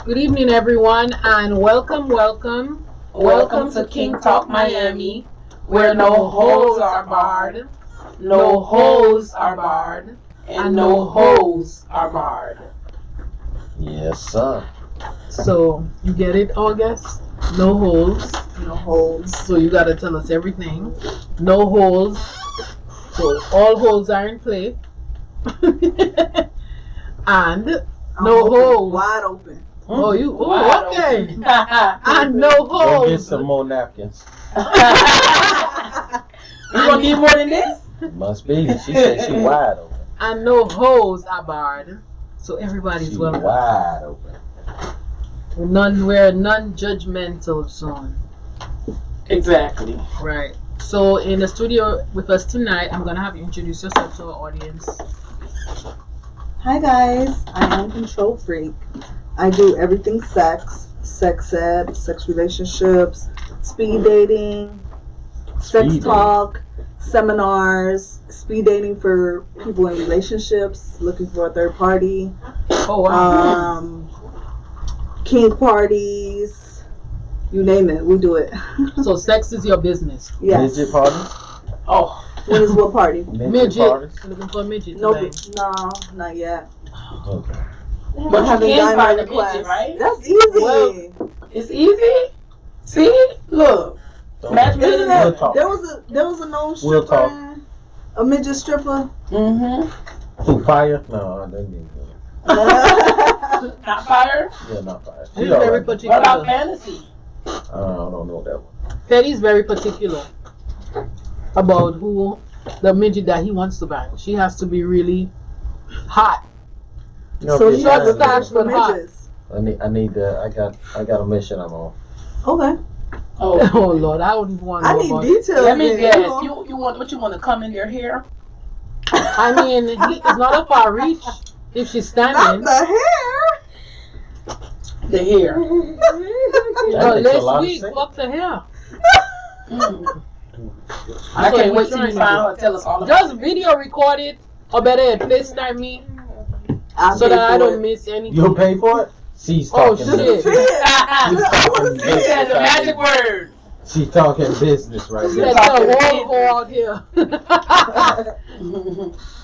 Good evening, everyone, and welcome to KinkTalkMiami, where no holes are barred, no holes are barred, and no hoes are barred. Yes, sir. So, you get it, August? No holes. No holes. So, you gotta tell us everything. No holes. So, all holes are in play. And no holes. Wide open. Oh, you? Oh, okay. And no Go holes. get some more napkins. You gonna need more than this? Must be. She said she wide open. And no holes are barred. So everybody's She welcome. wide open. We're a non-judgmental zone. Exactly. Right. So in the studio with us tonight, I'm gonna have you introduce yourself to our audience. Hi guys, I am Control Freak. I do everything sex ed, sex relationships, speed dating, sex talk, seminars, speed dating for people in relationships, looking for a third party. Oh wow. Kink parties, you name it, we do it. So sex is your business. Yes. Midget party? Oh. What is what party? Midget parties? Looking for a midget. No, today. no, not yet. Okay. But haven't you done can find my a class. midget, right? That's easy. Well, It's easy. See? Look. Match made in Isn't heaven. it? There was a known We'll stripper, talk. a midget stripper. Mm-hmm. Who, fire? No, I didn't need that. Not fire? Yeah, not fire. He's She very alright. particular. What about fantasy? I don't know that one. Teddy's very particular about who the midget that he wants to bang. She has to be really hot. You So get he short has a mine. stash. stash for but hot. midgets. I need I got a mission I'm on. Okay. Oh. Oh Lord, I don't even want to I know need about details. Let me then, guess. know. You want to come in your hair? I mean, it's not a far reach if she's Not standing. the hair. The hair. That makes a lot Last of week, sense. fuck the hair. I what can't we're wait till trying you to find do. her. Tell us all about Just video record it, or better, FaceTime me, I'll so pay that I for don't it. miss anything. You'll pay for it? She's Oh, talking. shit. She's talking. it. She said the magic word. She talking business right She now. said, "Whoa, go out here."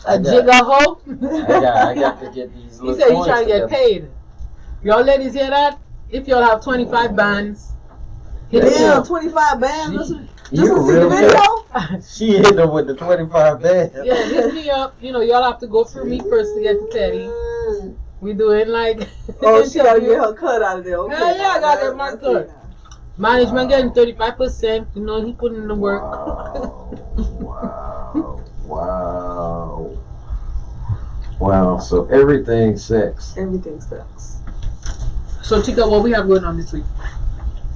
A jigger hoe. I got to get these He little said he's coins trying to get together. paid. Y'all ladies hear that? If y'all have 25 bands, hit me Damn, up. 25 bands. Just You to see real the good. video. She hit her with the 25 bands. Yeah, hit me up. You know, y'all have to go through me first to get to Teddy. We doing like. Oh, she gotta get her cut out of there. Okay, Hell yeah, I gotta get my cut. Management getting 35%. You know, he putting in the work. Wow. So everything's sex. Everything sucks. So, Chica, what we have going on this week?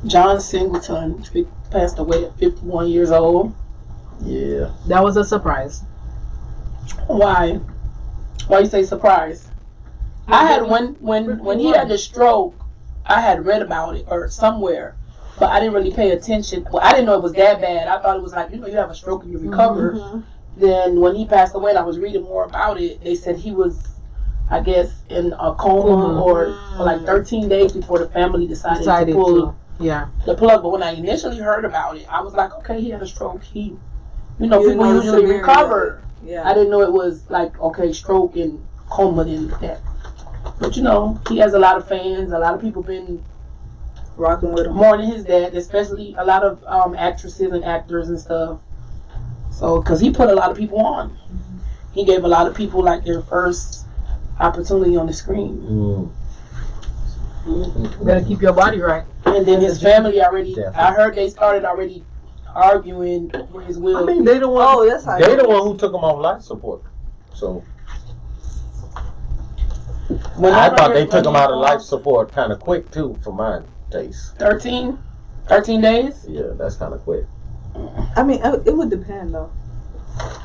John Singleton passed away at 51 years old. Yeah. That was a surprise. Why? Why you say surprise? I had when he had the stroke, I had read about it or somewhere, but I didn't really pay attention. Well, I didn't know it was that bad. I thought it was like, you have a stroke and you recover. Mm-hmm. Then when he passed away and I was reading more about it, they said he was, I guess, in a coma or for like 13 days before the family decided to pull the plug. But when I initially heard about it, I was like, okay, he had a stroke. People usually recover. Yeah. I didn't know it was like, okay, stroke and coma and that. But he has a lot of fans. A lot of people been rocking with him, mourning his death, especially a lot of actresses and actors and stuff. So, because he put a lot of people on. He gave a lot of people like their first opportunity on the screen. You gotta keep your body right. And then his family already, I heard they started already arguing for his will. I mean, they the one. Oh, that's how they the one who took him off life support. So I thought they took him out of life support kind of quick too, for my taste. 13 days. Yeah, that's kind of quick. I mean, it would depend though.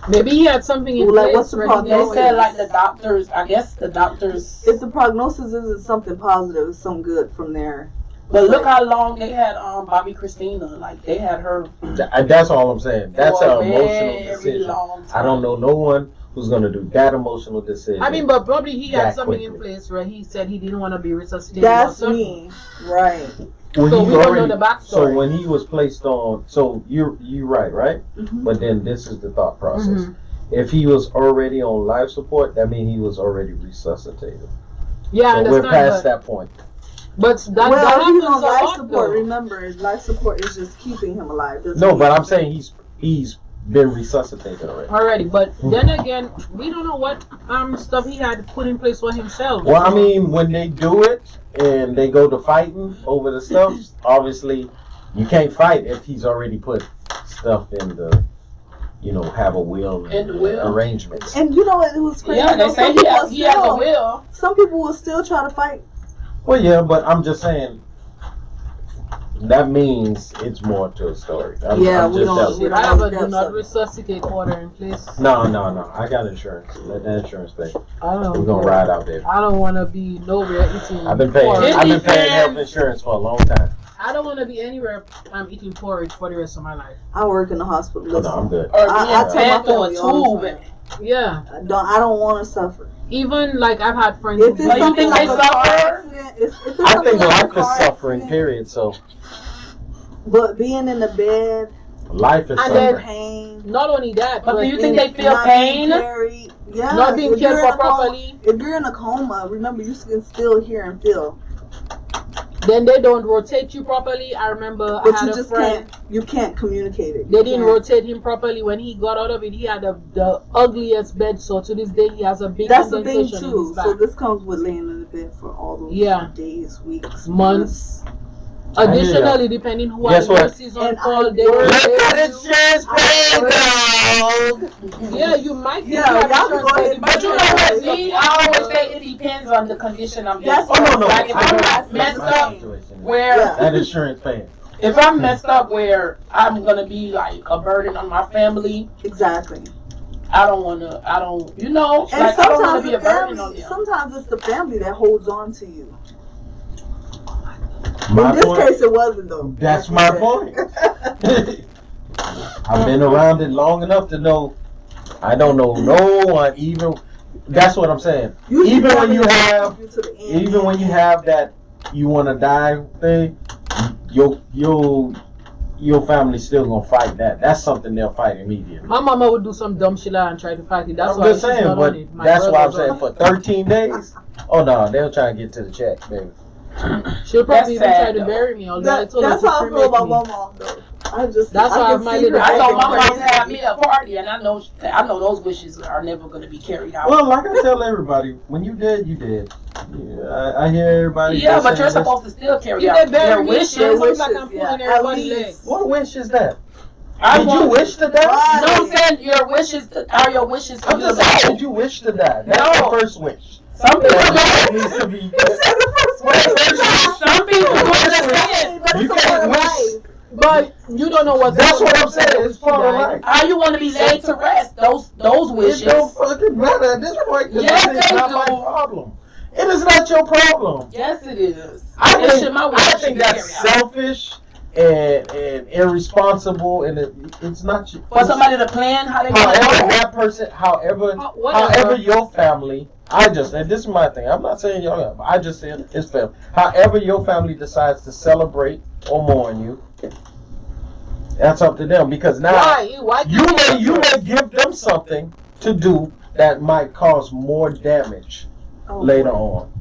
Maybe he had something in Like, place. what's the prognosis? They said like the doctors. I guess the doctors. If the prognosis isn't something positive, it's some good from there. But look how long they had Bobby Christina. Like they had her. That's all I'm saying. That's an emotional very decision. long time. I don't know no one who's gonna do that emotional decision. I mean, but probably he had that something in quickly. place where he said he didn't want to be resuscitated. That's me, right? When So he we don't know already- the backstory. So when he was placed on, so you're right? Mm-hmm. But then this is the thought process. Mhm. If he was already on life support, that means he was already resuscitated. Yeah, I So understand. we're past that point. But that Well, happens he's a on life lot, support. though. Remember, life support is just keeping him alive. Doesn't No, mean- but I'm saying he's been resuscitated already. Already, but then again, we don't know what stuff he had put in place for himself. Well, I mean, when they do it and they go to fighting over the stuff, obviously you can't fight if he's already put stuff in the, have a will In the will. arrangements. And you know what? It was crazy. Yeah, they though, say he has a will. Some people will still try to fight. Well, yeah, but I'm just saying that means it's more to a story. I'm Yeah, just we don't- telling you. I have a do That's not something. resuscitate order in place. No. I got insurance. Let that insurance pay. I We're don't. gonna ride out there. I don't want to be nowhere eating. I've been paying. porridge. I've been paying health insurance for a long time. I don't want to be anywhere. I'm eating porridge for the rest of my life. I work in the hospital. Oh, no, I'm good. Or I being tell fed my through a family all the tube. time. Yeah, I don't want to suffer. even like I've had friends. If who it's you something think like they a car suffer? accident, if it's I something think like a life is car suffering. accident, Period. So But being in the bed, life is And suffering. then- pain. Not only that, But do you but think they feel not being pain? carried. Yeah, not being if you're cared in for a coma- properly. If you're in a coma, remember you can still hear and feel, then they don't rotate you properly. I remember but I had you a just friend. you can't communicate it. They You didn't can't. rotate him properly. When he got out of it, he had the ugliest bed sore. To this day, he has a big That's the thing indentation in too. his back. So this comes with laying in the bed for all those Yeah. days, weeks, Months. I hear ya. Additionally, depending who Guess are what? nurses on And call, I they will work- Look pay at you. insurance pay, Yeah, you might think Yeah, you have y'all insurance, go ahead. But you know what, Z? I always say it depends on the condition I'm in. That's- Oh no. Like if I know. I'm messed My up, situation. where Yeah. That insurance paying. if I'm messed up where I'm gonna be like a burden on my family, Exactly. I don't, And like I don't wanna sometimes be a burden on them. sometimes it's the family that holds on to you. My In this point. case, it wasn't though. That's Like my you said. point. I've been around it long enough to know. I don't know no one. Even that's what I'm saying. Usually Even when family you will have, help you to the end. even when you have that you want to die thing, you'll your family's still gonna fight that. That's something they'll fight immediately. My mama would do some dumb shit and try to fight it. That's I'm why just saying, but that's why I'm saying for 13 days. Oh no, they'll try and get to the check, baby. She'll probably even try to bury me. That's how I feel about my mom, though. That's why my little. I told my mom to have me a party, and I know those wishes are never going to be carried out. Well, like I tell everybody, when you dead, you dead. Yeah, I hear everybody. Yeah, but you're supposed to still carry out your wishes. Like I'm pulling everybody's legs. What wish is that? Did you wish to die? No, I'm saying your wishes are your wishes. I'm just saying, did you wish to die? That's the first wish. Some people don't. Needs to be. Some people don't. You can't wish. But you don't know what. That's what I'm saying. It's part of life. How you want to be laid to rest? Those wishes. It don't fucking matter at this point. Yes, it's not my problem. It is not your problem. Yes, it is. I think that's selfish and irresponsible, and it's not for somebody to plan how they. However, that person, however your family. And this is my thing. I'm not saying y'all. I just said it's family. However your family decides to celebrate or mourn you, that's up to them. Because now why you may give them something to do that might cause more damage later on.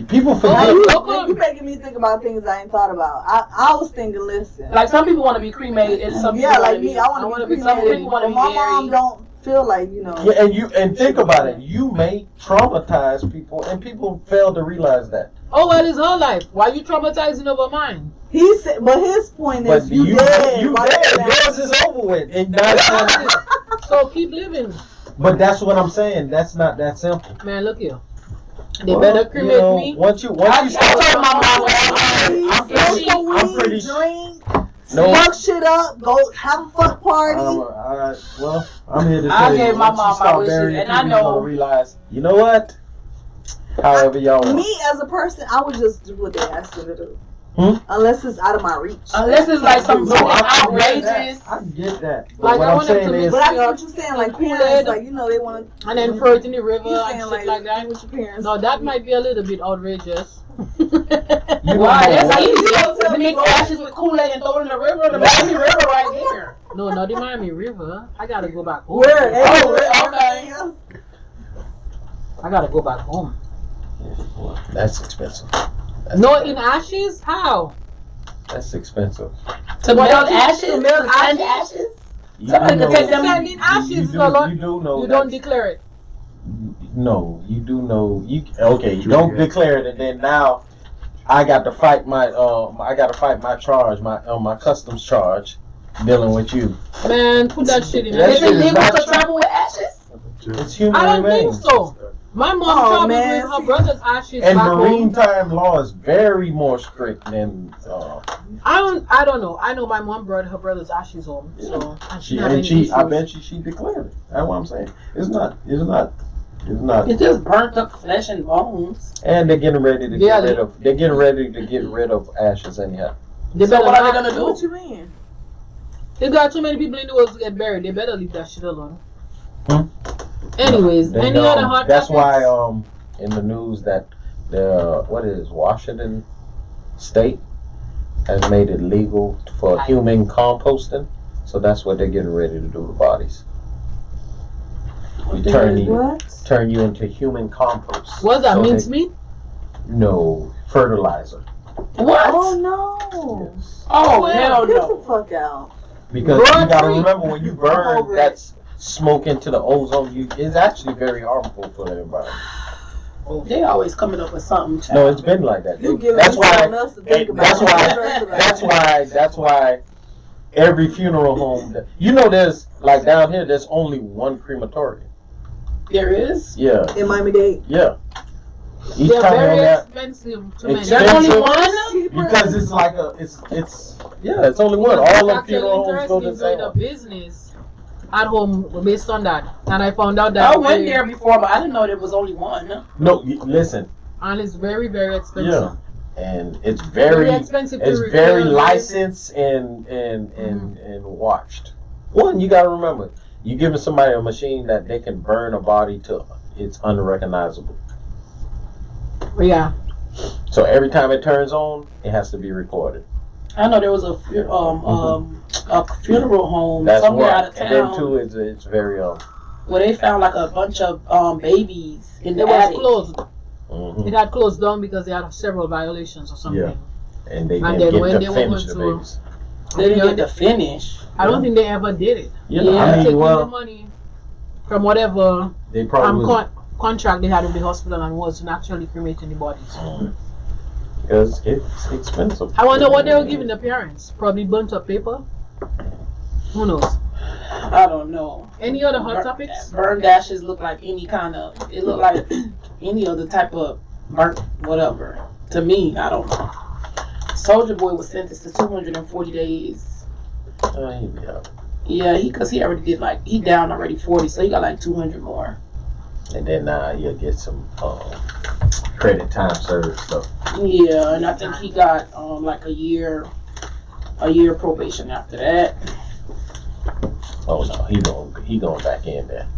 People forget. You're making me think about things I ain't thought about. I was thinking, listen. Like some people want to be cremated, and some people like me, I want to be cremated. Some people want to be my mom don't feel like, Yeah, and think about it. You may traumatize people, and people fail to realize that. Oh, well, it's her life. Why are you traumatizing over mine? He said, but his point is, you dead. You dead. Yours is over with. And so keep living. But that's what I'm saying. That's not that simple. Man, look here. They better cremate me. Once you start I'm pretty sure. Fuck shit up, go have a fuck party. I'm here to tell you. I gave my mom my wishes, and I know. Realize, you know what? However y'all want. Me as a person, I would just do what they ask me to do. Unless it's out of my reach. Unless it's like something outrageous. I get that. Like what I'm saying is, but I get what you're saying. Like parents, like they want to. And then throw it in the river and shit like that. With your parents. No, that might be a little bit outrageous. Why? That's easy. To mix ashes with Kool-Aid and throw it in the river. The Miami River right here. No, not the Miami River. I gotta go back home. Where? Okay. I gotta go back home. That's expensive. In ashes? How? That's expensive. To melt ashes? To melt ashes? Somebody can take them in ashes. You do know you don't declare it. No, you do know. You don't declare it, and then now I got to fight my charge, my customs charge, dealing with you. Man, put that shit in. Is it legal to travel with ashes? It's human I don't remains. think so. My mom traveled with her brother's ashes. And back maritime law is very more strict than. I don't know. I know my mom brought her brother's ashes home. So I bet she declared it. That's what I'm saying. It's not. It just burnt up flesh and bones. And they're getting ready to get rid of. They're getting ready to get rid of ashes anyhow. So what are they gonna do? What you mean? They got too many people in the world to get buried. They better leave that shit alone. Anyways, any other hot That's topics? why in the news that Washington State has made it legal for human composting. So that's what they're getting ready to do to bodies. We turn you into human compost. What's that, mincemeat? No, fertilizer. What? Oh no. Yes. Oh hell Get no. the fuck out. Because you gotta remember, when you burn, that's smoke into the ozone. It's actually very harmful for the environment. Oh, they always coming up with something. Child. No, it's been like that. That's why every funeral home, there's like down here, there's only one crematorium. There is? Yeah. In Miami-Dade? Yeah. They're very expensive to make. There's only one? Because it's like it's only one. All the funeral homes go the same. A business at home based on that, and I found out that I went there before, but I didn't know there was only one. No, listen. And it's very, very expensive. Yeah, and it's very expensive. It's very licensed and watched. One, you gotta remember, you giving somebody a machine that they can burn a body to it's unrecognizable. Yeah. So every time it turns on, it has to be recorded. I know there was a a funeral home That's somewhere one. out of town. And then too, it's very where they found like a bunch of babies in the It attic. was closed. Mm-hmm. It had closed down because they had several violations or something. Yeah. And they And didn't then when get they to were finish going the to- babies. They didn't get to finish. I don't think they ever did it. Yeah, Yeah. I mean, Taking the well, money from whatever they probably was, contract they had with the hospital and was actually cremating the bodies. because it's expensive. I wonder what they were giving the parents. Probably burnt up paper. Who knows? I don't know. Any other hot topics? Burned ashes look like any kind of. It look like any other type of burnt whatever. To me, I don't know. Soldier Boy was sentenced to 240 days. Yeah, because he already did he down already 40, so he got like 200 more. And then you'll get some credit time served stuff. Yeah, and I think he got like a year probation after that. Oh no, he going back in there.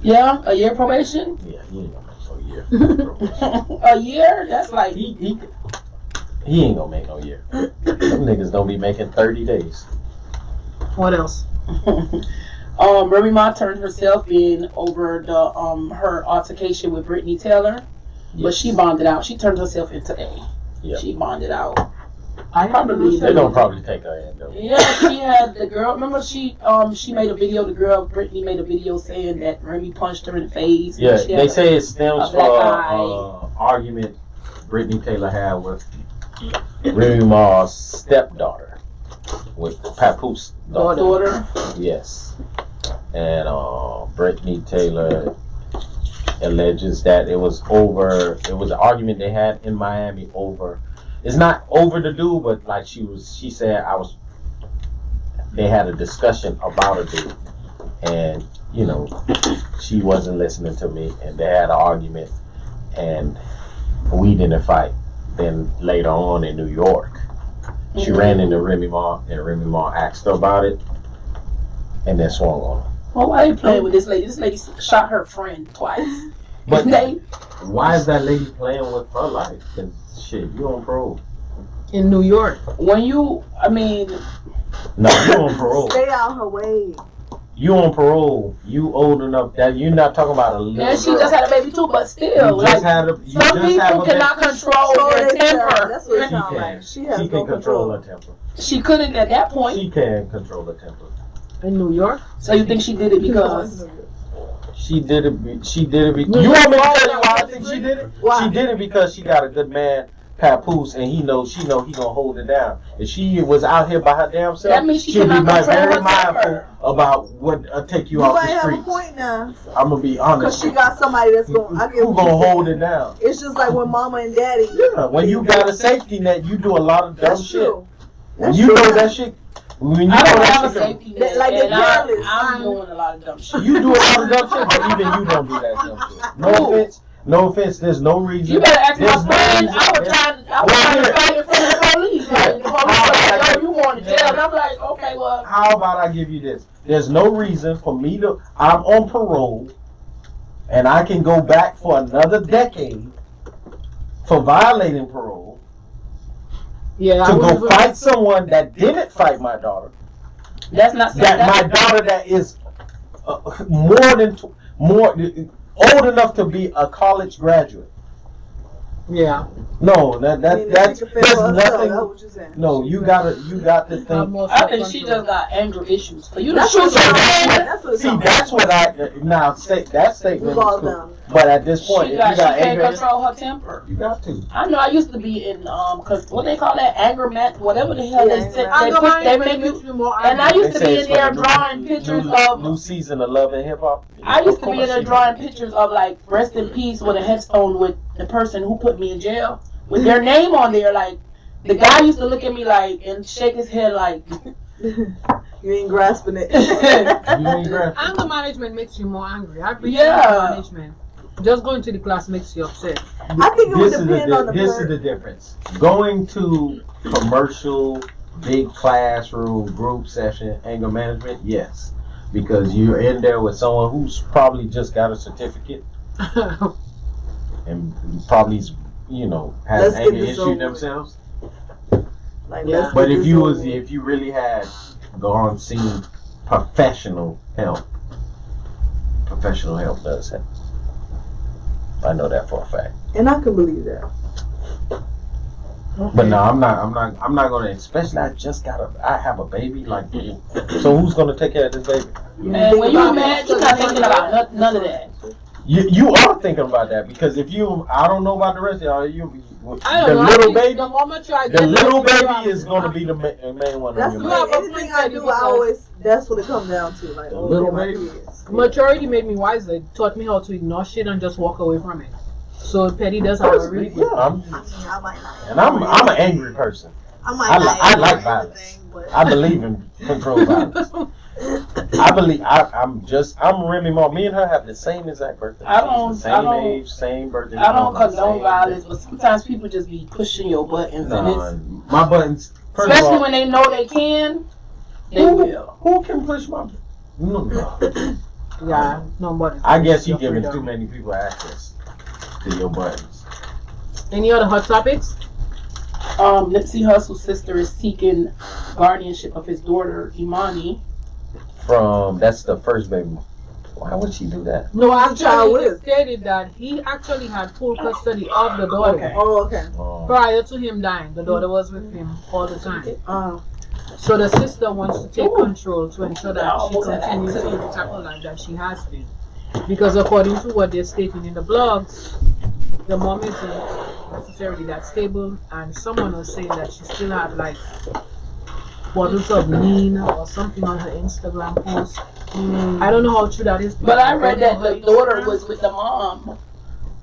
Yeah, a year probation. Yeah, he ain't gonna make no year. A year? That's like he ain't gonna make no year. Them niggas don't be making 30 days. What else? Remy Ma turned herself in over the her altercation with Brittany Taylor, but she bonded out. She turned herself in today. Yep. She bonded out. I Probably They're gonna probably take her in though. Yeah, she had the girl. Remember, she made a video. The girl Brittany made a video saying that Remy punched her in the face. Yeah, She they had say it stems a from black argument Brittany Taylor had with Remy Ma's stepdaughter, with Papoose daughter. Yes, and Brittany Taylor alleges that it was an argument they had in Miami over. It's not over the dude, but like she said they had a discussion about a dude, and she wasn't listening to me, and they had an argument, and we didn't fight. Then later on in New York, she ran into Remy Ma, and Remy Ma asked her about it, and then swung on her. Well, why are you playing with this lady? This lady shot her friend twice. But why is that lady playing with her life? Because shit, you on parole. In New York. No, you on parole. Stay out her way. You on parole. You old enough that you're not talking about a little and she girl. just had a baby too, but still, some people cannot control their temper. That's what it sounds like. She can control her temper. She couldn't at that point. She can control her temper. In New York? So you think she did it because? She did it. You want me to tell you why I think she did it? Why? She did it because she got a good man, Papoose, and she know he gonna hold it down. If she was out here by her damn self, That means she she'd be cannot control very her mindful temper. about what take you You off might the have a streets. point now. I'm gonna be Because honest. she got somebody that's going to Who gonna hold it down? It's just like when mama and daddy. Yeah, when you got a safety net, you do a lot of dumb That's shit. true. When you know that shit. When you I know don't that have a shit, safety net, Like they and careless. I'm doing a lot of dumb shit. you do a lot of dumb shit, but even you don't do that dumb shit. No offense. There's no reason. You better ask my There's no friend. reason. I was trying to fight in front of the police. Like, the police like, yo, you going to jail? And I'm like, okay, well. How about I give you this? There's no reason for me to. I'm on parole, and I can go back for another decade for violating parole Yeah. to go fight someone that didn't fight my daughter. That's not My daughter that is old enough to be a college graduate. Yeah. No, that's nothing. Nothing. No, you got to think. I think she just got anger issues. For you to That's shoot what your it friend, sounds like. See, that's what that statement We've is all cool. done. But at this point, she if you got can't anger, control her temper. you got to. I know. I used to be in cause what they call that anger mat, whatever the hell Yeah, they said. anger They make you. And I used to be in there drawing pictures of. New season of Love and Hip Hop. I used to be in there drawing pictures of like rest in peace with a headstone with the person who put me in jail with their name on there. Like the guy used to look at me like and shake his head like. You ain't grasping it. Anger management makes you more angry. I've been anger management. Just going to the class makes you upset. I think it would depend on the This is the difference. Going to commercial, big classroom, group session, anger management, yes. Because you're in there with someone who's probably just got a certificate and probably, has Let's an anger get this issue over themselves. Like, Yeah. But if you really had gone seen professional help. Professional help does help. I know that for a fact. And I can believe that. Okay. But no, I'm not gonna. Especially, I have a baby. Like, so who's gonna take care of this baby? And when you're mad, you're not thinking about none of that. You are thinking about that because if you, I don't know about the rest of y'all. The little baby is gonna be the main one. That's anything I do. That's what it comes down to. Like, the little baby. Maturity made me wiser. It taught me how to ignore shit and just walk away from it. So Petty does have a really good. I'm an angry person. I like violence. I believe in controlled violence. I'm Remy Ma. Me and her have the same exact birthday. Same age, same birthday. I don't condone violence, but sometimes people just be pushing your buttons. And my buttons. Especially when they know they can, they will. Who can push my buttons? No. Yeah, nobody. I guess you're giving too many people access to your buttons. Any other hot topics? Nipsey Hussle's sister is seeking guardianship of his daughter, Imani. That's the first baby. Why would she do that? No, actually, it stated that he actually had full custody of the daughter. Okay. Oh, okay. Prior to him dying, the daughter was with him all the time. So the sister wants to take control to ensure that she continues to live the life that she has been. Because according to what they're stating in the blogs, the mom isn't necessarily that stable, and someone was saying that she still had like bottles of lean or something on her Instagram post. I don't know how true that is. But I read that the daughter was with the mom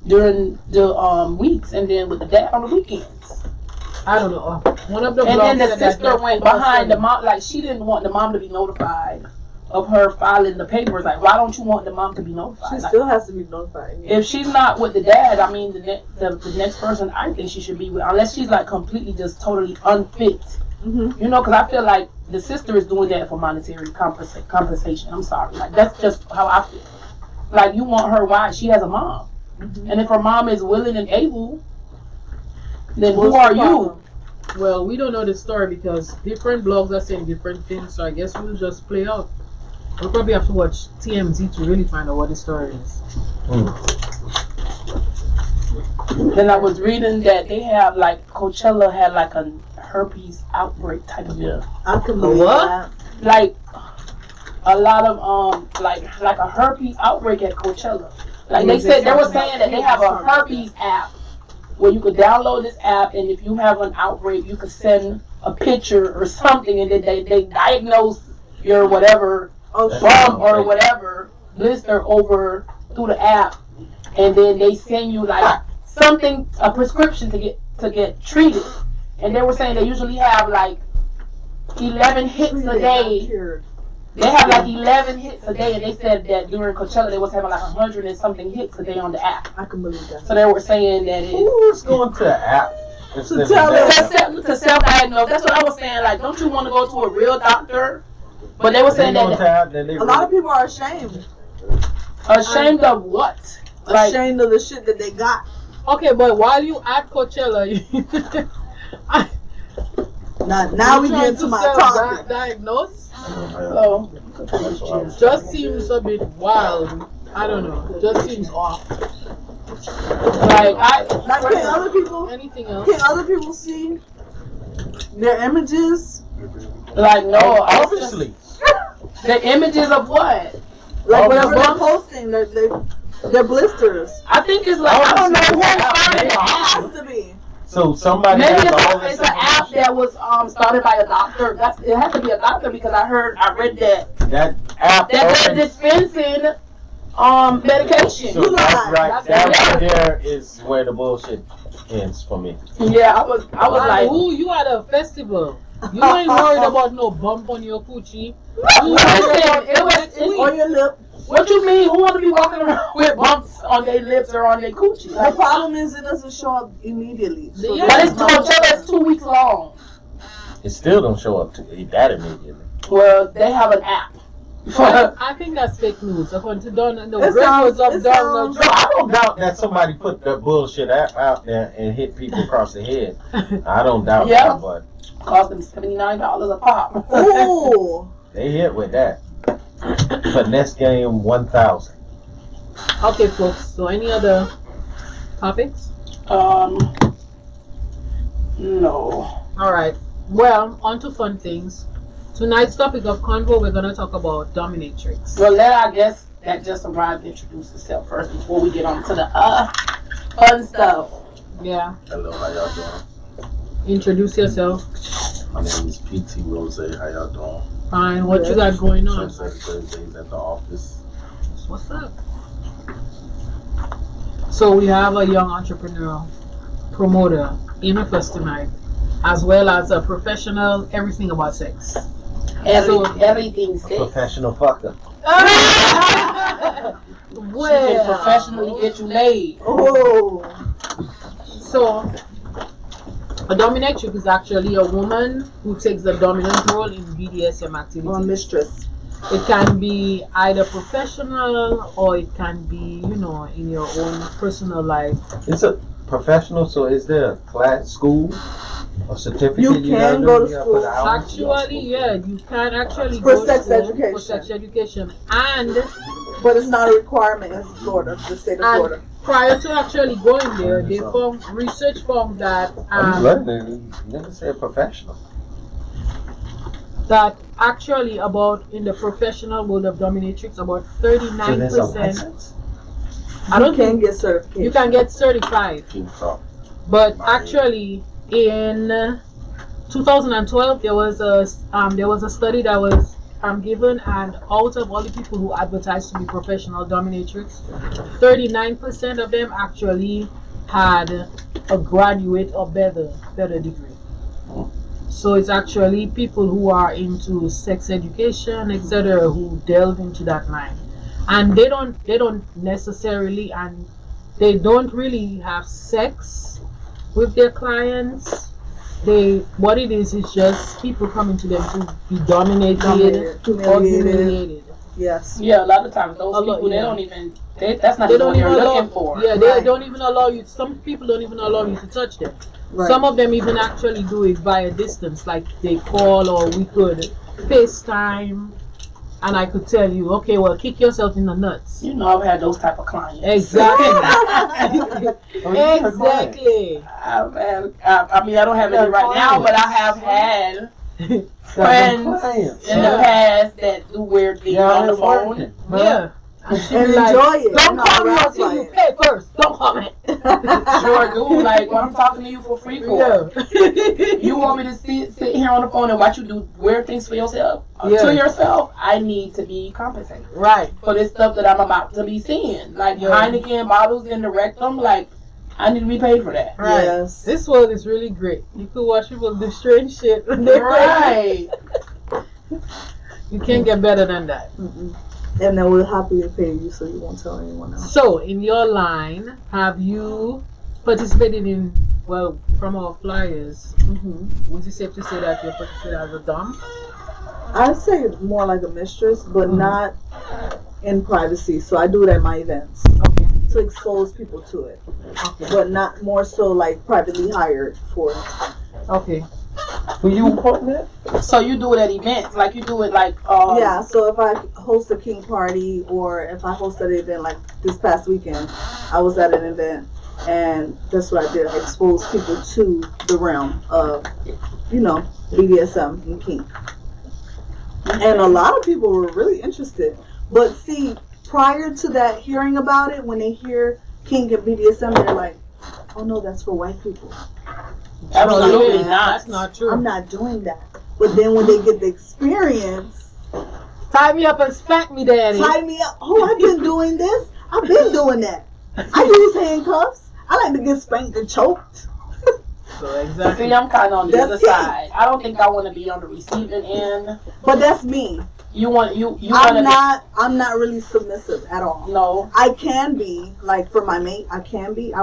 during the weeks and then with the dad on the weekends. I don't know. One of the and then the sister went behind the mom, like she didn't want the mom to be notified of her filing the papers. Like, why don't you want the mom to be notified? She still has to be notified. Yeah. If she's not with the dad, I mean, the next person I think she should be with, unless she's like completely just totally unfit. Mm-hmm. You know, because I feel like the sister is doing that for monetary compensation. I'm sorry. Like, that's just how I feel. Like, you want her, why? She has a mom. Mm-hmm. And if her mom is willing and able, then who are you? Well, we don't know the story because different blogs are saying different things, so I guess we'll just play out. We'll probably have to watch TMZ to really find out what the story is. Then I was reading that they have, like, Coachella had like a herpes outbreak type of deal. I can believe that. Like a lot of like a herpes outbreak at Coachella. Like they were saying that they have a herpes app where you could download this app, and if you have an outbreak, you could send a picture or something, and then they diagnose your whatever bump or whatever blister over through the app, and then they send you like something, a prescription to get treated. And they were saying they usually have like 11 hits a day. They have like 11 hits a day, and they said that during Coachella they was having like 100 and something hits a day on the app. I can believe that. So they were saying that who's going to the app to self-diagnose? That's what I was saying. Like, don't you want to go to a real doctor? But they were saying that a lot of people are ashamed. Ashamed of what? Like, ashamed of the shit that they got. Okay, but while you at Coachella, now we get to my topic. Diagnose. Just seems a bit wild. I don't know. Just seems off. Like can other people? Anything else? Can other people see their images? Like, no, obviously. The images of what? Like whatever they're posting, their blisters. I think it's like, I don't know who started it. It has to be. So somebody maybe it's an app that was started by a doctor. It has to be a doctor because I read that app that they're dispensing medication. So that right there is where the bullshit ends for me. Yeah, I was like, ooh, you at a festival. You ain't worried about no bump on your coochie. It was on your lip. What you mean? Who want to be walking around with bumps on their lips or on their coochie? The problem is it doesn't show up immediately. So but it's 2 weeks long. It still don't show up that immediately. Well, they have an app. I think that's fake news. According to the records of Donald Trump. I don't doubt that somebody put the bullshit out there and hit people across the head. I don't doubt that, but cost them $79 a pop. Ooh, they hit with that. But next game 1,000. Okay, folks. So any other topics? No. All right. Well, on to fun things. Tonight's topic of convo, we're going to talk about Dominatrix. Well, I guess that just arrived to introduce itself first before we get on to the fun stuff. Yeah. Hello, how y'all doing? Introduce yourself. My name is PT Rose. How y'all doing? Fine. What you got going on? Thursdays at the office. What's up? So we have a young entrepreneur, promoter in with us tonight, as well as a professional, everything about sex. Everything's sex. Professional fucker. Well, she can professionally get you laid. oh. So, a dominatrix is actually a woman who takes the dominant role in BDSM activities. Or mistress. It can be either professional or it can be, in your own personal life. It's a professional, so is there a class, school, or certificate? You can go to school. Actually, yeah, you can actually For go sex to school education. for sex education. And But it's not a requirement in Florida, the state of Florida. prior to actually going there, research found that I'm learning. You never said professional. that actually in the professional world of dominatrix, about 39%. I don't think get certification. you can get certified. But actually, in 2012, there was a study that was given, and out of all the people who advertised to be professional dominatrix, 39% of them actually had a graduate or better degree. So it's actually people who are into sex education, etc., who delve into that line, and they don't necessarily, and they don't really have sex with their clients. What it is just people coming to them to be dominated or humiliated. Yes. Yeah, a lot of times those people that's not even what you're looking for. Yeah, they don't even allow you. Some people don't even allow you to touch them. Right. Some of them even actually do it via distance, like they call, or we could FaceTime, and I could tell you, okay, well, kick yourself in the nuts. I've had those type of clients. Exactly. Exactly. I mean, I don't have any right now, but I have had friends in the past that do weird things on the phone. Yeah. And enjoy it. Don't call me until you pay first. Don't call me. Sure do. Like, what I'm talking to you for free for. Yeah. You want me to sit here on the phone and watch you do weird things for yourself? To yourself? I need to be compensated. Right. For this stuff that I'm about to be seeing. Like, Heineken bottles in the rectum. Like, I need to be paid for that. Right. Yes. This world is really great. You could watch people do strange shit. Right. You can't get better than that. Mm-mm. And then we're happy to pay you, so you won't tell anyone else. So, in your line, have you participated in, from our flyers, would you safe to say that you participated as a dom? I'd say more like a mistress, but not in privacy. So I do it at my events. Okay. To expose people to it. Okay. But not more so like privately hired for it. Okay. Who you quoting that? So you do it at events, like you do it like yeah, so if I host a King party, or if I hosted an event like this past weekend, I was at an event, and that's what I did. I exposed people to the realm of, BDSM and kink. And a lot of people were really interested. But see, prior to that, hearing about it, when they hear kink and BDSM, they're like, oh no, that's for white people. Absolutely not. That's not true. I'm not doing that. But then when they get the experience, tie me up and spank me, daddy. Tie me up. Oh, I've been doing this. I've been doing that. I use handcuffs. I like to get spanked and choked. So exactly. See, I'm kind of on the other side. I don't think I want to be on the receiving end. But that's me. I'm not really submissive at all. No. I can be, like for my mate, I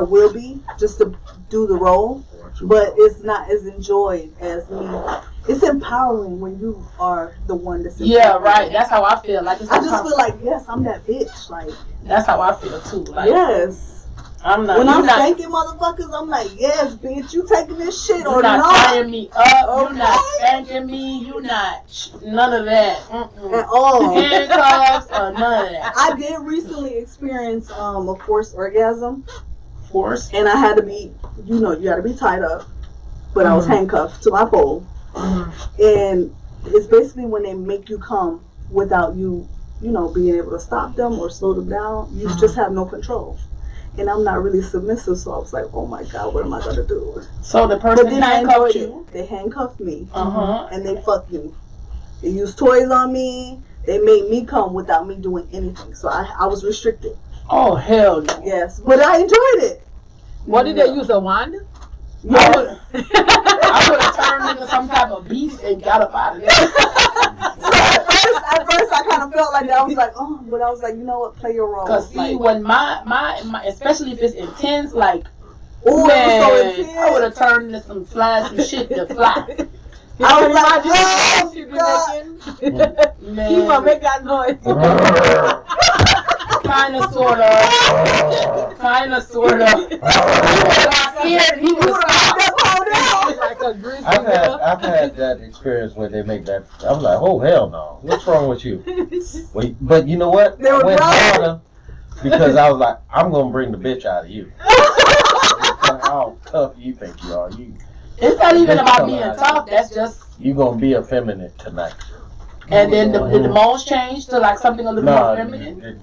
will be, just to do the role. But it's not as enjoyed as me it's empowering when you are the one that's empowering. Yeah, right. That's how I feel. Like I just feel like, yes, I'm that bitch. Like that's how I feel too. Like, yes. I'm not. When I'm spanking motherfuckers, I'm like, yes, bitch, you taking this shit or not? You're not tying me up. Okay. You're not spanking me. You not none of that. At all. Handcuffs or none of that. I did recently experience a forced orgasm. Forced? And I had to be, you had to be tied up, but I was handcuffed to my pole. And it's basically when they make you come without you, being able to stop them or slow them down. You just have no control. And I'm not really submissive, so I was like, oh my God, what am I going to do? So the person handcuffed you? They handcuffed me. And they fucked me. They used toys on me. They made me come without me doing anything. So I was restricted. Oh, hell no. Yes, but I enjoyed it. What did they use, a wand? Yes. I would have turned into some type of beast and got up out of there. So at first I kind of felt like that. I was like, oh, but I was like, you know what, play your role. Because see, when my especially if it's intense, like, ooh, man, I would have turned into some flies and shit to fly. I was like, oh, God. Man. He gonna make that noise. Kinda, sorta. He was I've had that experience where they make that. I'm like, oh hell no! What's wrong with you? Wait, but you know what? I went harder because I was like, I'm gonna bring the bitch out of you. How tough you think you are? It's not even about being tough. That's just you gonna be effeminate tonight. And then the moans changed to like something a little more feminine.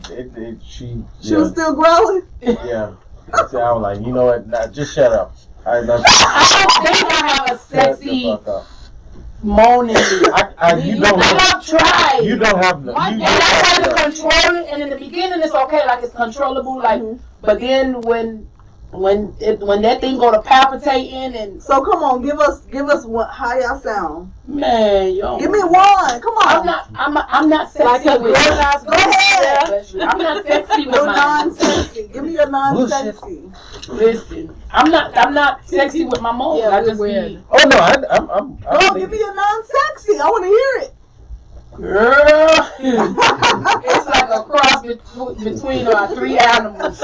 She was still growling. Yeah. I was like, you know what? Nah, just shut up. I don't think I have a sexy moaning. You don't have tried. You don't have the. And I try to control it, and in the beginning it's okay, like it's controllable, like. But then when that thing go to palpitating and so come on, give us what how y'all sound. Man, yo. Give me one. Come on. I'm not sexy like with it. Go ahead. I'm not sexy with my non-sexy. Give me your non-sexy. Listen, I'm not sexy with my moans. Yeah, I just weird. Oh no, I'm no, give me your non-sexy. I want to hear it. Girl, it's like a cross between three animals.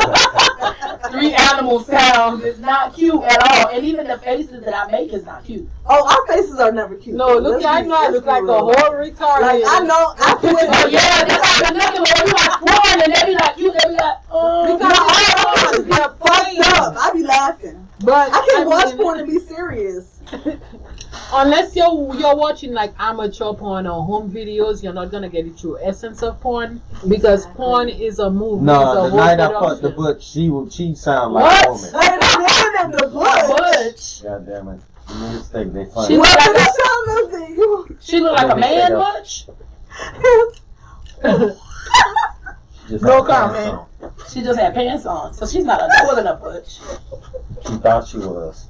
Three animal sounds. It's not cute at all, and even the faces that I make is not cute. Oh, our faces are never cute. No, look, I know I look like a whole retard. Like I know, I quit. Oh yeah, that's how they looking when you like porn, and they be like cute. They be like, because they're fucked up. I be laughing, but I can't watch porn and be serious. Unless you're watching like amateur porn or home videos, you're not gonna get the true essence of porn because porn is a movie. No, the night I fucked the butch, she sound like a woman. The butch. God damn it! Niggas think they funny. She look like a man butch. No comment. She just had pants on, so she's not wasn't a butch. She thought she was.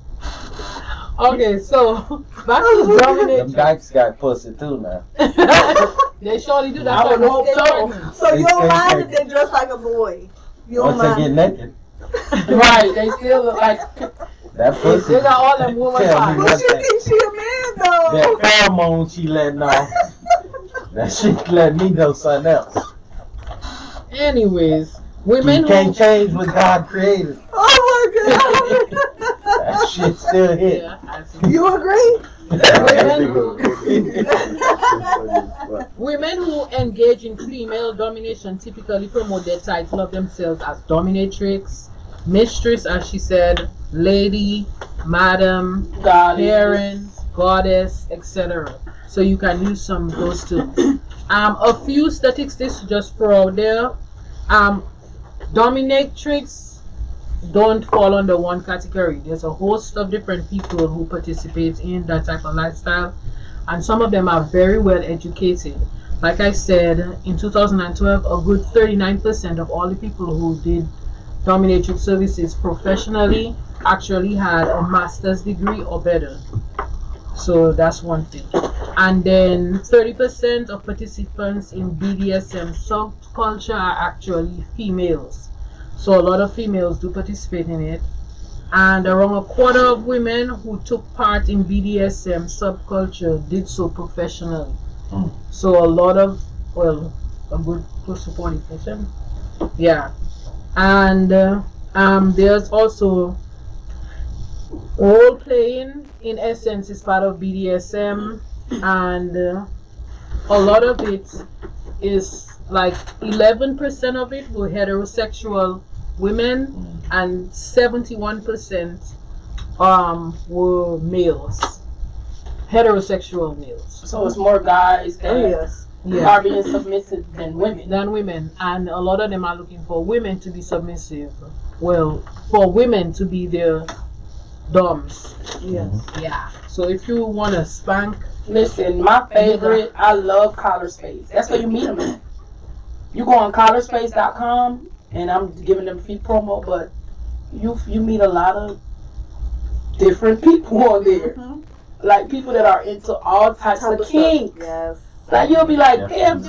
Okay, so back to Dominatrix. Them dykes got pussy too now. They surely do. That's I would hope so. So you don't mind if they dress like a boy? You don't mind? Once they get naked. Right, they still look like that pussy. They got all them woman parts. But she thinks she a man though. That pheromone she letting off. That shit let me know something else. Anyways, women you can't change what God created. Oh my God. That shit still hit. Yeah, you agree? Women who engage in female domination typically promote their title of themselves as dominatrix, mistress, as she said, lady, madam, parent, goddess, etc. So you can use some of those too. A few statistics just throw out there. Dominatrix don't fall under one category. There's a host of different people who participate in that type of lifestyle, and some of them are very well educated. Like I said, in 2012, a good 39% of all the people who did dominatrix services professionally actually had a master's degree or better. So that's one thing. And then 30% of participants in BDSM subculture are actually females. So a lot of females do participate in it. And around a quarter of women who took part in BDSM subculture did so professionally. So a lot of, well, a good close to 40%. Yeah. And there's also role playing, in essence, is part of BDSM, and a lot of it is like 11% of it were heterosexual women, and 71% were males, heterosexual males. So it's more guys that are being submissive than women. And a lot of them are looking for women to be submissive. Well, for women to be their doms. Yes. Yeah. So if you want to spank, listen, my favorite, I love Collar Space. That's where you meet them at. You go on collarspace.com, and I'm giving them free promo, but you meet a lot of different people on there. Like people that are into all types of kinks. Yes. Like you'll be like, damn,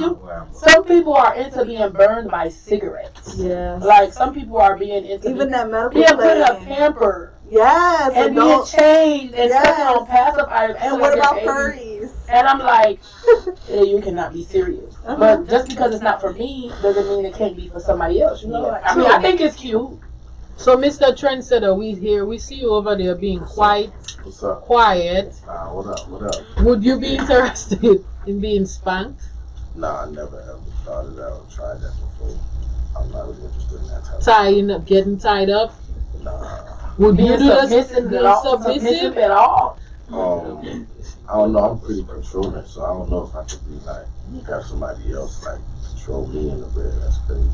some people are into being burned by cigarettes. Yes. Like some people are being into even that medical being put in a pamper. Yes. And being changed and sucking on pacifiers. And what about furries? And I'm like, you cannot be serious. But just because it's not for me doesn't mean it can't be for somebody else. You know, like, I mean, I think it's cute. So, Mr. Trendsetter, we see you over there being quiet. What's up? Quiet. What up? Would you be interested in being spanked? Nah, I never ever thought of that or tried that before. I'm not really interested in that type Tying up, getting tied up? Nah. Would you do submissive at all? I don't know. I'm pretty controlling, so I don't know if I could be like have somebody else like control me in the bed. That's crazy.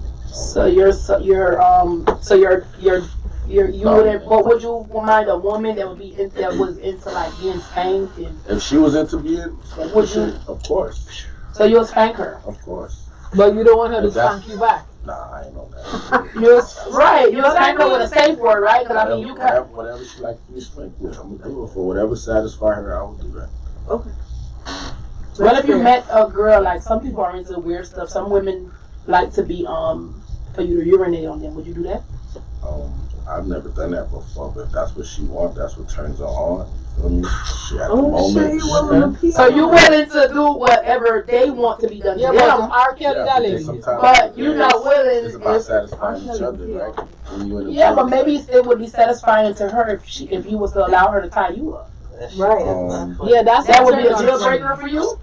What would you mind a woman that was into like being spanked? And if she was into being spanked, would you? Of course. So you'll spank her? Of course. But you don't want her to spank you back? Nah, I ain't know that. You'll spank her with a safe word, right? Because I mean, you got whatever she likes to be spanked with, I'm gonna do it for whatever satisfy her. I will do that. Okay. What if you met a girl, like some people are into weird stuff. Some women like to be for you to urinate on them. Would you do that? I've never done that before, but if that's what she wants, that's what turns her on. You feel me? She at the moment. So you willing to do whatever they want to be done to them? But you're not willing. It's about satisfying each other, right? But maybe it would be satisfying to her if you was to allow her to tie you up. Right. That would be a deal breaker for you.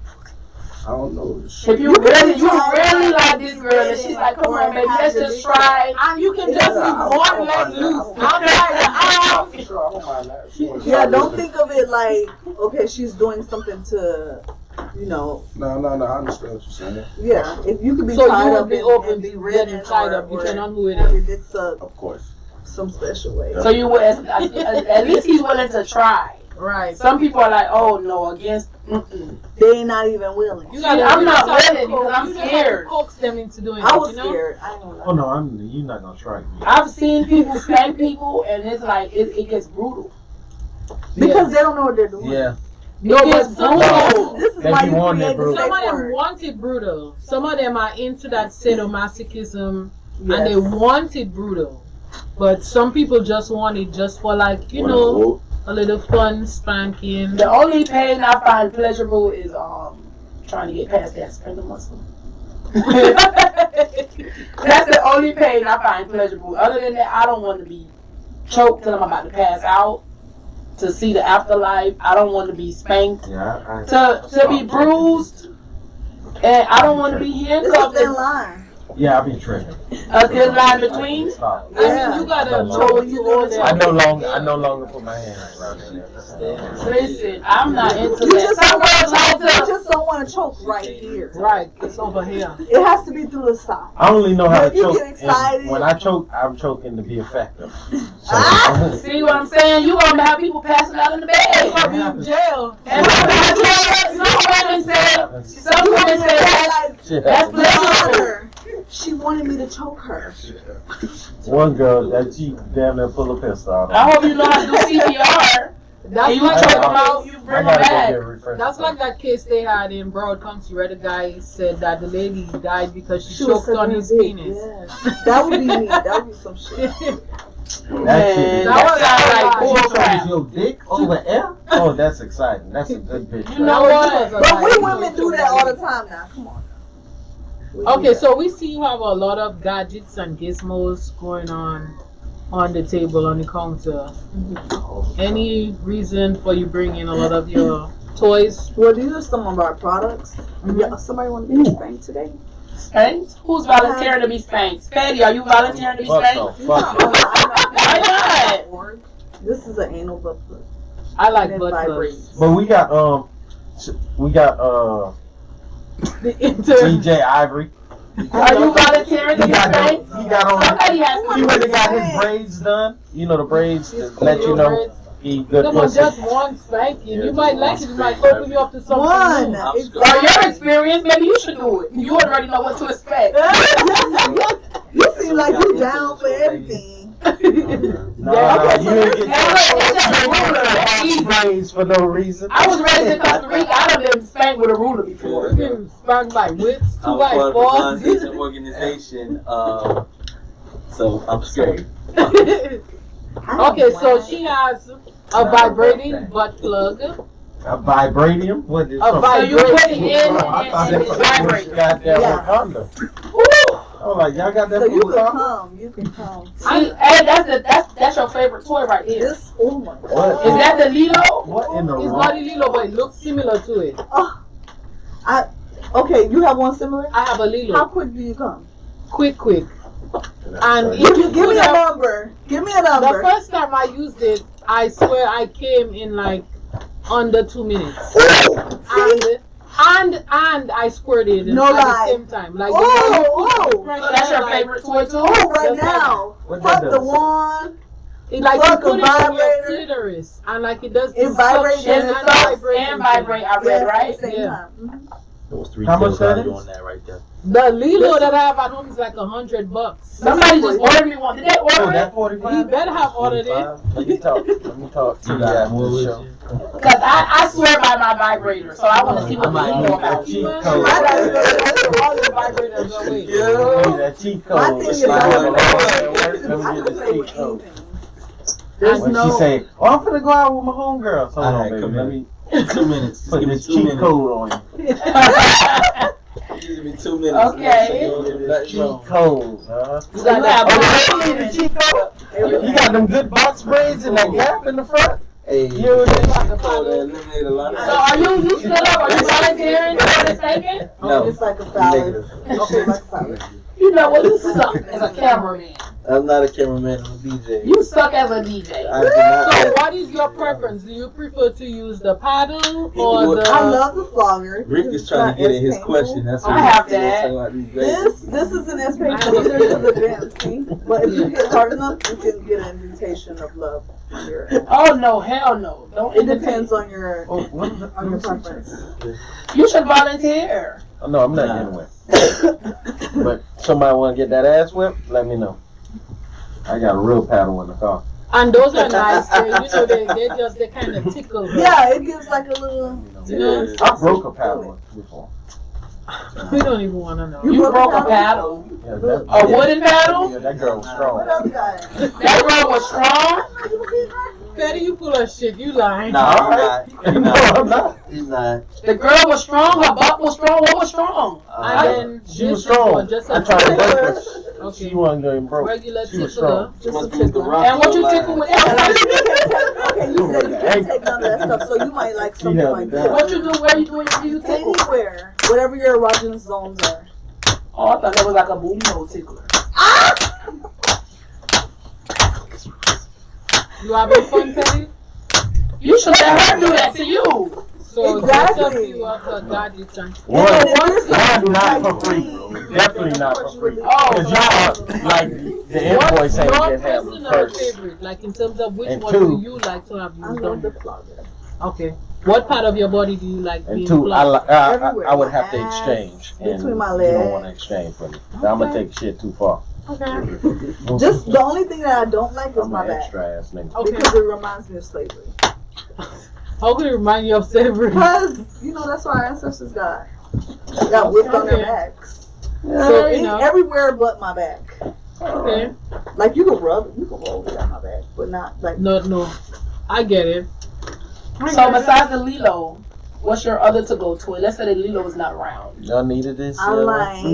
I don't know. If you really like this girl, and she's like, come on, baby, let's just try. You can just be born let loose. Yeah, don't think of it like, okay, she's doing something to, No, I understand what you're saying. Yeah, if you could be so tied you up would be open to getting tied up, you can undo it. It's of course. Some special way. So you would, at least he's willing to try. Right. Some people are like, oh no, against. They ain't not even willing. I'm not willing because I'm scared. Coax them into doing I was scared. I don't know. Oh no, you're not gonna try me. I've seen people spank people, and it's like it gets brutal because they don't know what they're doing. Yeah. No, but brutal. This is why you create the Some of them want it brutal. Some of them are into that sadomasochism, and they want it brutal. But some people just want it just for like a little fun spanking. The only pain I find pleasurable is trying to get past that spindle muscle. That's the only pain I find pleasurable. Other than that, I don't want to be choked till I'm about to pass out. To see the afterlife, I don't want to be spanked. To be bruised, and I don't want to be handcuffed. It's a thin line. Yeah, I'll be tripping. A thin line between. I mean, you gotta know you all there. I no longer put my hand around it. Listen, I'm not into that. You just don't want to choke right here. Right, it's over here. It has to be through the side. I only know how to choke. Get excited. When I choke, I'm choking to be effective. See what I'm saying? You gonna have people passing out in the bed. You're gonna be in jail. And some women say that's pleasurable. She wanted me to choke her. One girl that she damn near pull a pistol out. I hope you know how to do CPR. That's you like choke them out, you bring them back. That's like that case they had in Broward County where the guy said that the lady died because she choked on his penis. Yeah. That would be me. That would be some shit. That was like your dick over air? Oh, that's exciting. That's a good bitch. You know what? But we women do that all the time now. Come on. Okay, so we see you have a lot of gadgets and gizmos going on the table, on the counter. Any reason for you bringing a lot of your toys? Well, these are some of our products. Yeah, somebody want to get spanked today? Spanked? Who's volunteering to be spanked? Fatty, are you volunteering to be spanked? Why not? This is an anal butt plug. I like butt plugs. But we got DJ Ivory. Are you volunteering to be spanked? He went and got his braids done. You know the braids to let you know he good Come on, pussy. just one spanking. You might like it. It might open you up to something One. new. Or your experience, maybe you should do it. You already know what to expect. You seem like you down for everything. You ain't get braids for no reason. I was raised in Costa Rica. I done been spanked with a ruler before. Spanked by whips, 2x4s. It's an organization, so I'm scared. Okay, so she has a vibrating butt plug. A vibranium? What is a So you put it in and it vibrates. Goddamn Wakanda. Oh, like y'all got that? So you can come. See, hey, that's your favorite toy right here. This, oh my God. What? Is that the Lilo? What in the It's not a Lilo, but it looks similar to it. Okay, you have one similar? I have a Lilo. How quick do you come? Quick. And Give me a number. Give me a number. The first time I used it, I swear I came in like under 2 minutes. And I squirted at the same time. Like so that's your favorite toy too? Oh, right now. Fuck the one. It like you put it on your clitoris, and like it does. It vibrates and vibrate. I read right. Yeah. Those 3 How much kills that are is? doing that right there. The Lilo that I have at home is like $100. Somebody just ordered me one. Did they order it? 45? He better have ordered it. Let me talk to you guys for the show. Because I swear by my vibrator, so I want to see what the Lilo about. Cheat code. All the vibrators are away. That cheat code. Let me get the cheat code. When she say, "Oh, I'm finna go out with my homegirl," so baby, let me 2 minutes. put Give me this 2 cheat minutes. code on you. Give me 2 minutes. Okay. Cheat code, huh? You got You got them good box braids and that gap in the front. Hey, You eliminate a lot of So are you still up? Are you volunteering for the second? No. It's like a phallus. Negative. Okay, like a phallus. You know what? You suck as a cameraman. I'm not a cameraman, I'm a DJ. You suck as a DJ. I do not. So what is your preference? Do you prefer to use the paddle or the? I love the flogger. Rick is trying to get in his question. That's what I have that. This is an inspiration. These are the advanced thing. But if you hit hard enough, you can get an invitation of love. Oh no, hell no! Don't. It depends on your preference. You should volunteer. Oh, no, I'm not getting whipped. But somebody want to get that ass whipped? Let me know. I got a real paddle in the car. And those are nice. They kind of tickle. Yeah, it gives like a little. I broke a paddle before. We don't even want to know. You broke a paddle. Yeah, A wooden paddle? Yeah, that girl was strong. What else, guys? That girl was strong? Betty, you full of shit. You lying. No, I'm No, I'm not. He's not. The girl was strong, her butt was strong, what was strong? And then She was strong. Just I a tried to break her. Okay. She wasn't going broke. Regular She was tickler. strong. Just Must a be the tickler. rock And what you line. tickle with that? Okay, you said you can't take none of that stuff, so you might like something held like it that. down. What you do, where you doing, do you tickle? Anywhere, whatever your erogenous zones are. Oh, I thought that was like a booty hole tickler. You having fun, Betty? You should let her do that to you. So Exactly. just a few of the gadgets and One not for free. Definitely not for free. Oh, Because y'all, like, the invoice ain't your get have personal first. favorite, like in terms of which And one two, do you like to have I used love on? the flogger. Okay. What part of your body do you like And being two, plugged? I would have to Ass, exchange. And between my you legs. don't want to exchange for me. I'm going to take shit too far. Okay. Just the only thing that I don't like is I'm my an back. extra ass nigga. Okay. Because it reminds me of slavery. How can it remind you of slavery? Because, that's why our ancestors got whipped on their backs. So, everywhere but my back. Okay. Like, you can roll it on my back, but not like... No. I get it. So, besides the Lilo, what's your other to-go toy? Let's say that Lilo is not around. Y'all needed this? I like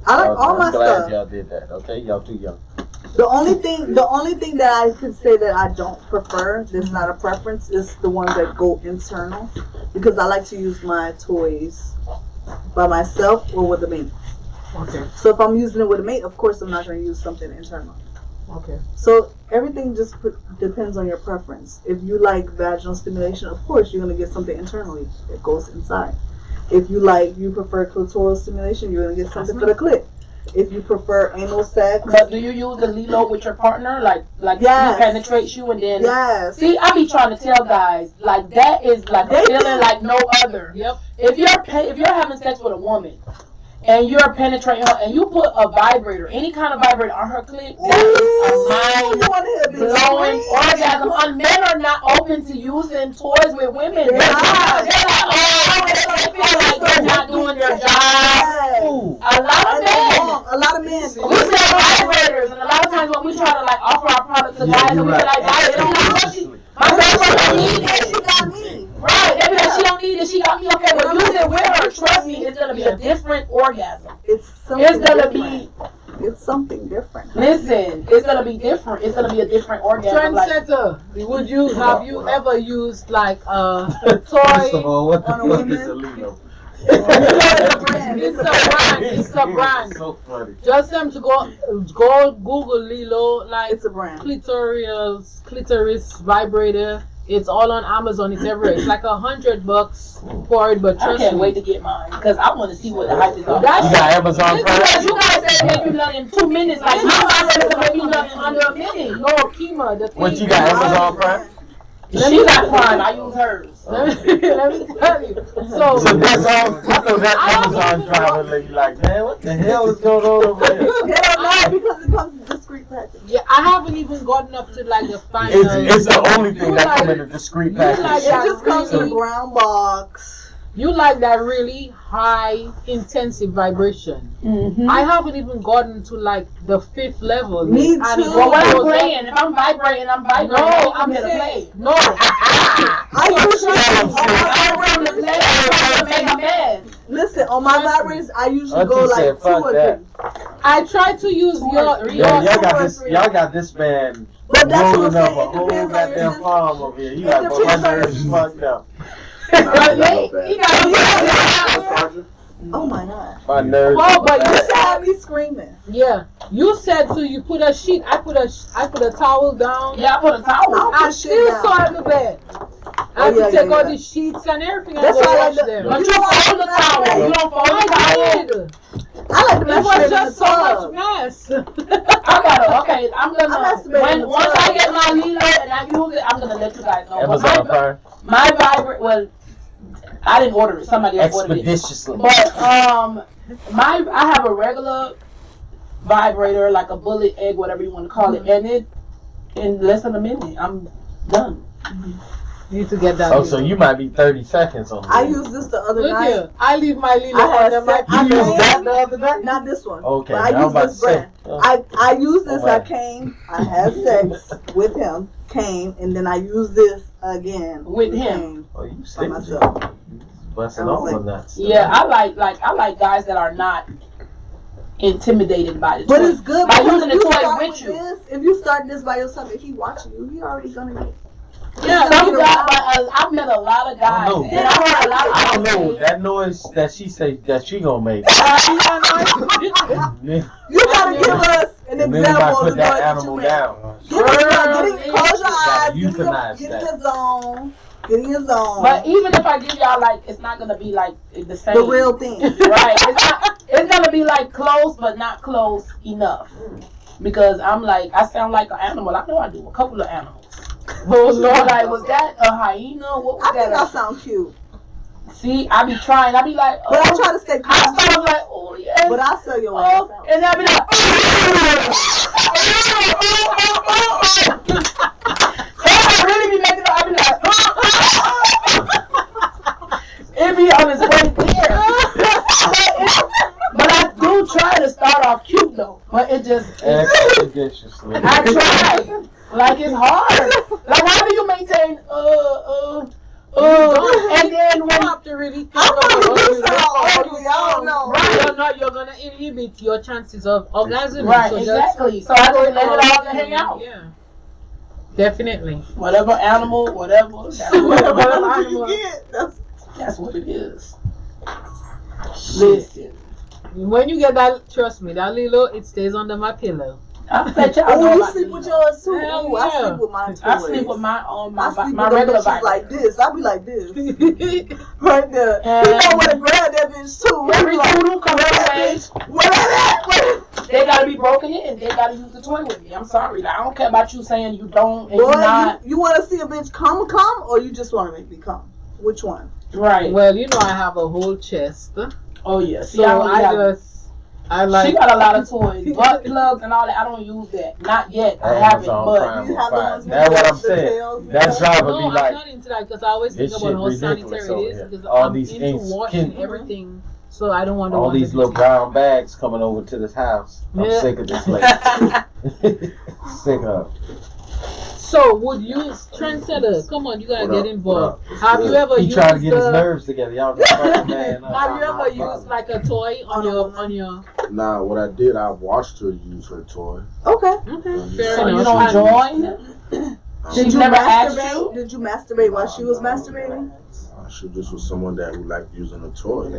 all my I'm glad stuff. y'all did that, okay? Y'all too young. The only thing that I could say that I don't prefer, that's not a preference, is the ones that go internal. Because I like to use my toys by myself or with a mate. Okay. So if I'm using it with a mate, of course I'm not going to use something internal. Okay. So everything just depends on your preference. If you like vaginal stimulation, of course you're going to get something internally that goes inside. If you prefer clitoral stimulation, you're going to get something for the clit. If you prefer anal sex. But do you use the Lilo with your partner? Like yes. he penetrates you and then... Yes. See, I be trying to tell guys, like, that is like a feeling like no other. Yep. If you're having sex with a woman, and you're penetrating her, and you put a vibrator, any kind of vibrator on her clit, that is a mind-blowing orgasm. Men are not open to using toys with women. They're like, they're not doing their job. A lot of men. We sell vibrators, and a lot of times when we try to like offer our products to guys, and we be like, my girlfriend don't need it. She got me. Right, they be like, she don't need it, she got me. Okay, but use it with her. Trust me, it's gonna be a different orgasm. It's something different. Listen, it's gonna be different. It's gonna be a different orgasm. Trendsetter. Have you ever used like a toy? First of all, what the fuck is a Lilo? It's a brand. So funny. Just them to go Google Lilo, like it's a brand. Clitoris vibrator. It's all on Amazon. It's everywhere. It's like $100 for it, but trust I can't me. wait to get mine because I want to see what the hype is on. You got Amazon Prime? You guys said make you nut in 2 minutes. Like my vibrator will make you nut in under a minute. No, Kima. What you got? Amazon Prime? She got Prime. I use hers. Let me tell you. So that's all. I know that Amazon driver lady like, man, what the hell is going on over here? They don't know because it comes in discreet package. Yeah, I haven't even gotten up to like the final. It's the only thing that comes in a discreet package. Like it just comes in a brown box. You like that really high intensive vibration. Mm-hmm. I haven't even gotten to like the 5th level. Me too. Well, when I'm playing, if I'm vibrating, I'm vibrating. No, I'm here to play. No. Listen, on my vibrators, I usually go like 2 or 3. I try to use y'all got this man rolling up a whole goddamn palm over here. You got my nerves fucked up. Oh my god. My nerves. Well, but you had me screaming. Yeah. You said so you put a sheet. I put a towel down. Yeah, I put a towel. I still saw in the bed. I have to take all the sheets and everything. That's why I them. But you fold the towel. You don't fold the towel. I like to mess with it just so much mess. I gotta. Okay, I'm gonna. Once I get my Lilo and I use it, I'm gonna let you guys know. Amazon Prime. My vibrate was. I didn't order it. Somebody else ordered it. Expeditiously. But I have a regular vibrator, like a bullet egg, whatever you want to call it, and it in less than a minute, I'm done. You need to get that. Oh, so you might be 30 seconds on. I used this the other night. Here. I leave my Lilo under my. You used that the other day? Not this one. Okay. But I use this brand. I use this. I had sex with him, came, and then I used this again with him. Oh, you by myself. Busting all of that. Yeah, I like guys that are not intimidated by the toy. But it's good by using the toy with you. If you start this by yourself, if he watching you, he already gonna get. Yeah, some guys. I've met a lot of guys. And I heard a lot of. I don't know that noise that she say that she gonna make. You gotta give us an example put of that what animal you down. Close your eyes. Euthanize Get that. in your zone. Get in your zone. But even if I give y'all like, it's not gonna be like the same. The real thing, right? It's gonna be like close, but not close enough. Because I'm like, I sound like an animal. I know I do. A couple of animals. Oh Lord, like, was that a hyena? What was I think I sound cute. See, I be trying. I be like, but I try to stay calm. I start like, oh yes. But I sell your ass out. And I be like, I really be making it. I be like, It be on its way there. But I do try to start off cute though. But it just I try. Like it's hard. Like how do you maintain and then when you have to really think about you're gonna inhibit your chances of orgasm. Right, so exactly. So I just let it all hang out. Yeah. Definitely. Whatever animal, whatever. Whatever you get. That's what it is. Listen. When you get that, trust me, that little, it stays under my pillow. I bet y'all know you about sleep with yours too. Hell I yeah. sleep with mine too. I sleep with my my regular bitches vibrator. like this. I be like this. Right there. You know when to grab that bitch too. Every like, voodoo come up and say, they gotta be broken in. They gotta use the toy with me. I'm sorry. I don't care about you saying you don't and boy, you not. You want to see a bitch come, or you just want to make me come? Which one? Right. Well, you know I have a whole chest. Oh yeah. See, So I like. She got a lot of toys, butt plugs and all that. I don't use that. Not yet. I haven't. But you have the ones with that's what I'm the saying. tails. That job would No, be I'm like not into that because I always think this about how shit ridiculous sanitary it over is here. because All I'm these into washing everything. So I don't want to. all these little brown bags coming over to this house. I'm sick of this place. Sick of. So would you, trendsetter? Come on, you gotta get involved. Have you ever He used? trying to get his nerves together. Y'all got fucking man. Have you ever used like a toy on your? Nah, what I did, I watched her use her toy. Okay. Fair so you enough. don't join? Did you never asked masturbate? you? Did you masturbate while she was masturbating? She just was someone that who liked using a toy.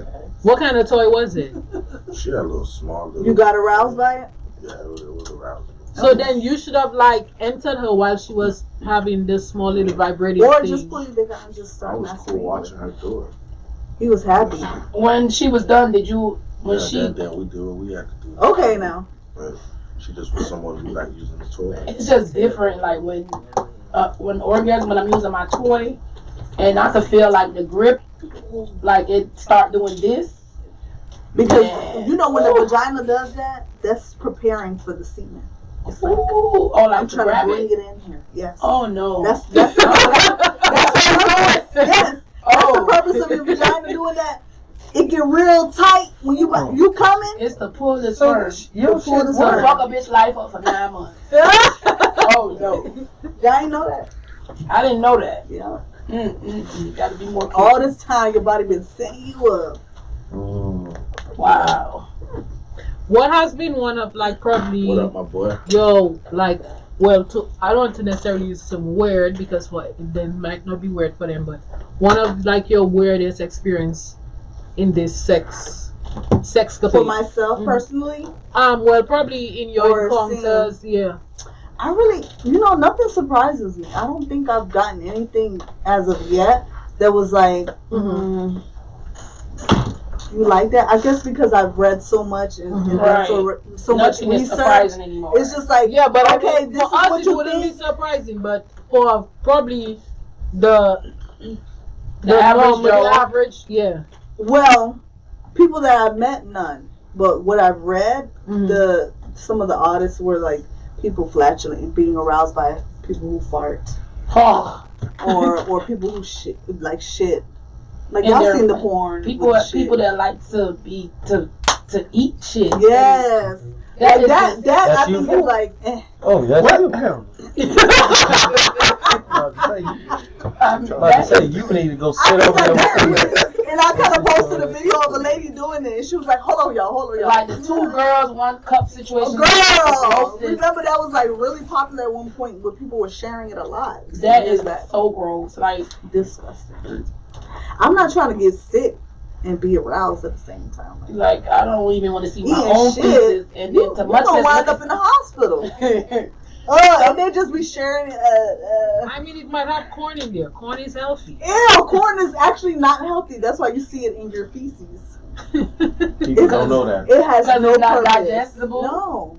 What kind of toy was it? She had a little small little. You got aroused by it? Yeah, it was arousing. So then you should have like entered her while she was having this small little vibrating Or thing. just put it there and just I start was cool masturbating. watching her do it. He was happy. When she was done, did you? When Then we do what we had to do. Okay now. But she just was someone who liked using the toy. It's just different. Like when orgasm, when I'm using my toy, and I could feel like the grip, like it start doing this. Because you know when the vagina does that, that's preparing for the semen. Ooh, oh, like I'm trying to bring it in here. Yes. Oh no. That's the purpose. Yes. That's the purpose of your vagina doing that. It get real tight when you coming. It's the pull this first. You pull this We'll first. fuck a bitch life up for 9 months. Oh no. Y'all ain't know that. I didn't know that. Yeah. Gotta be more careful. All this time your body been setting you up. Wow. What has been one of like probably What up, my boy? yo like well I don't want to necessarily use some weird because they might not be weird for them, but one of like your weirdest experience in this sex For myself personally? Well probably in your Or encounters, yeah. I really, nothing surprises me. I don't think I've gotten anything as of yet that was like, you like that? I guess because I've read so much and done so much Nothing is research. surprising anymore. It's just like, Yeah, but okay, I mean, this for is us what it you wouldn't think. be surprising, but for probably the average the Joe. average, yeah. Well, people that I've met, none. But what I've read, some of the artists were like people flatulent and being aroused by people who fart. or people who shit. Like And y'all seen the porn. People that like to eat shit. Yes. That I think is like Oh, that's you. I'm about to say you need to go sit over there with and I kind of posted a video of a lady doing it, and she was like, hold on, y'all. Like the 2 girls, 1 cup situation. Girl! Remember that was like really popular at one point where people were sharing it a lot. That is so gross. Like, disgusting. I'm not trying to get sick and be aroused at the same time. Like I don't even want to see my Eating own shit. pieces. And then to much gonna wind up in the hospital. And they just be sharing I mean, it might have corn in there. Corn is healthy. Ew, corn is actually not healthy. That's why you see it in your feces. People don't know that. It has no it's not purpose. digestible. No.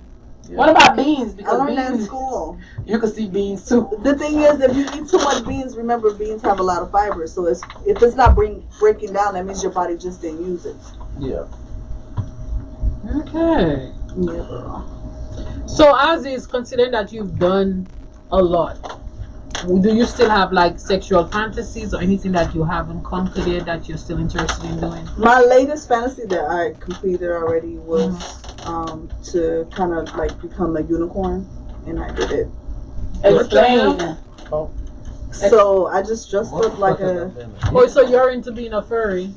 Yeah. What about beans? I Because learned that in beans, school. you can see beans too. The thing is, if you eat too much beans, remember beans have a lot of fiber. So if it's not breaking down, that means your body just didn't use it. Yeah. Okay. Yeah. So as is, considering that you've done a lot, Do you still have like sexual fantasies or anything that you haven't conquered yet that you're still interested in doing? My latest fantasy that I completed already was to kind of like become a unicorn, and I did it. Explain. So I just dressed up like a. Oh, so you're into being a furry?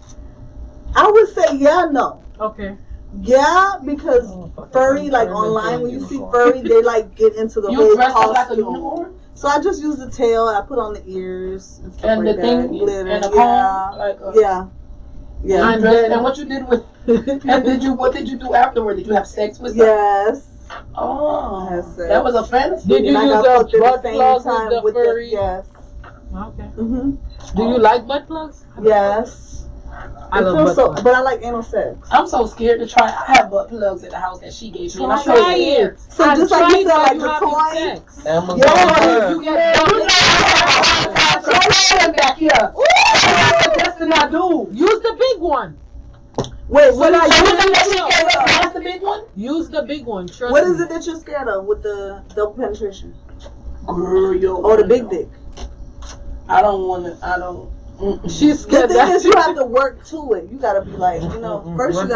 I would say no. Okay. Yeah, because furry, like online, when you see furry, they like get into the whole costume. Like a unicorn? So I just use the tail. I put on the ears and stuff and like the thing, glitter. and a comb, like yeah. And what you did with? And what did you do afterward? Did you have sex with? Yes. Oh, that was a fantasy. Did you use the butt plugs with the furry? Yes. Okay. Do you like butt plugs? Yes. I love butt plugs. But I like anal sex. I'm so scared to try. I have butt plugs at the house that she gave me. Try it. So just like you said, like the toy. Back here. That's what I do. Use the big one. Wait, what are you? That's the big one. Use the big one. What is it that you're scared of with the double penetration? Girl, or the big dick? I don't want to. I don't. She's scared. The thing is, you have to work to it. You gotta be like, first you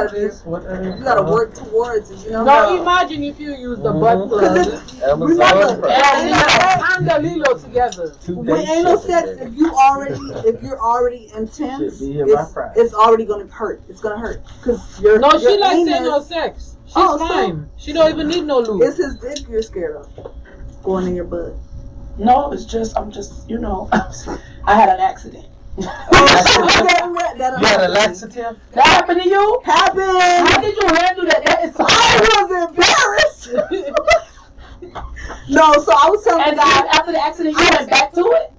gotta work towards it. No, imagine if you use the butt plug remember, and the Lilo together. With anal sex, if you're already intense, it's already gonna hurt. It's gonna hurt because you're. No, she likes anal sex. She's fine. She don't even need no lube. It's his dick you're scared of going in your butt. No, I'm just, I had an accident. You had a laxative? That happened to you? Happened. How did you handle that? That is so I was embarrassed. No, so I was telling the guy after the accident, you went back to it?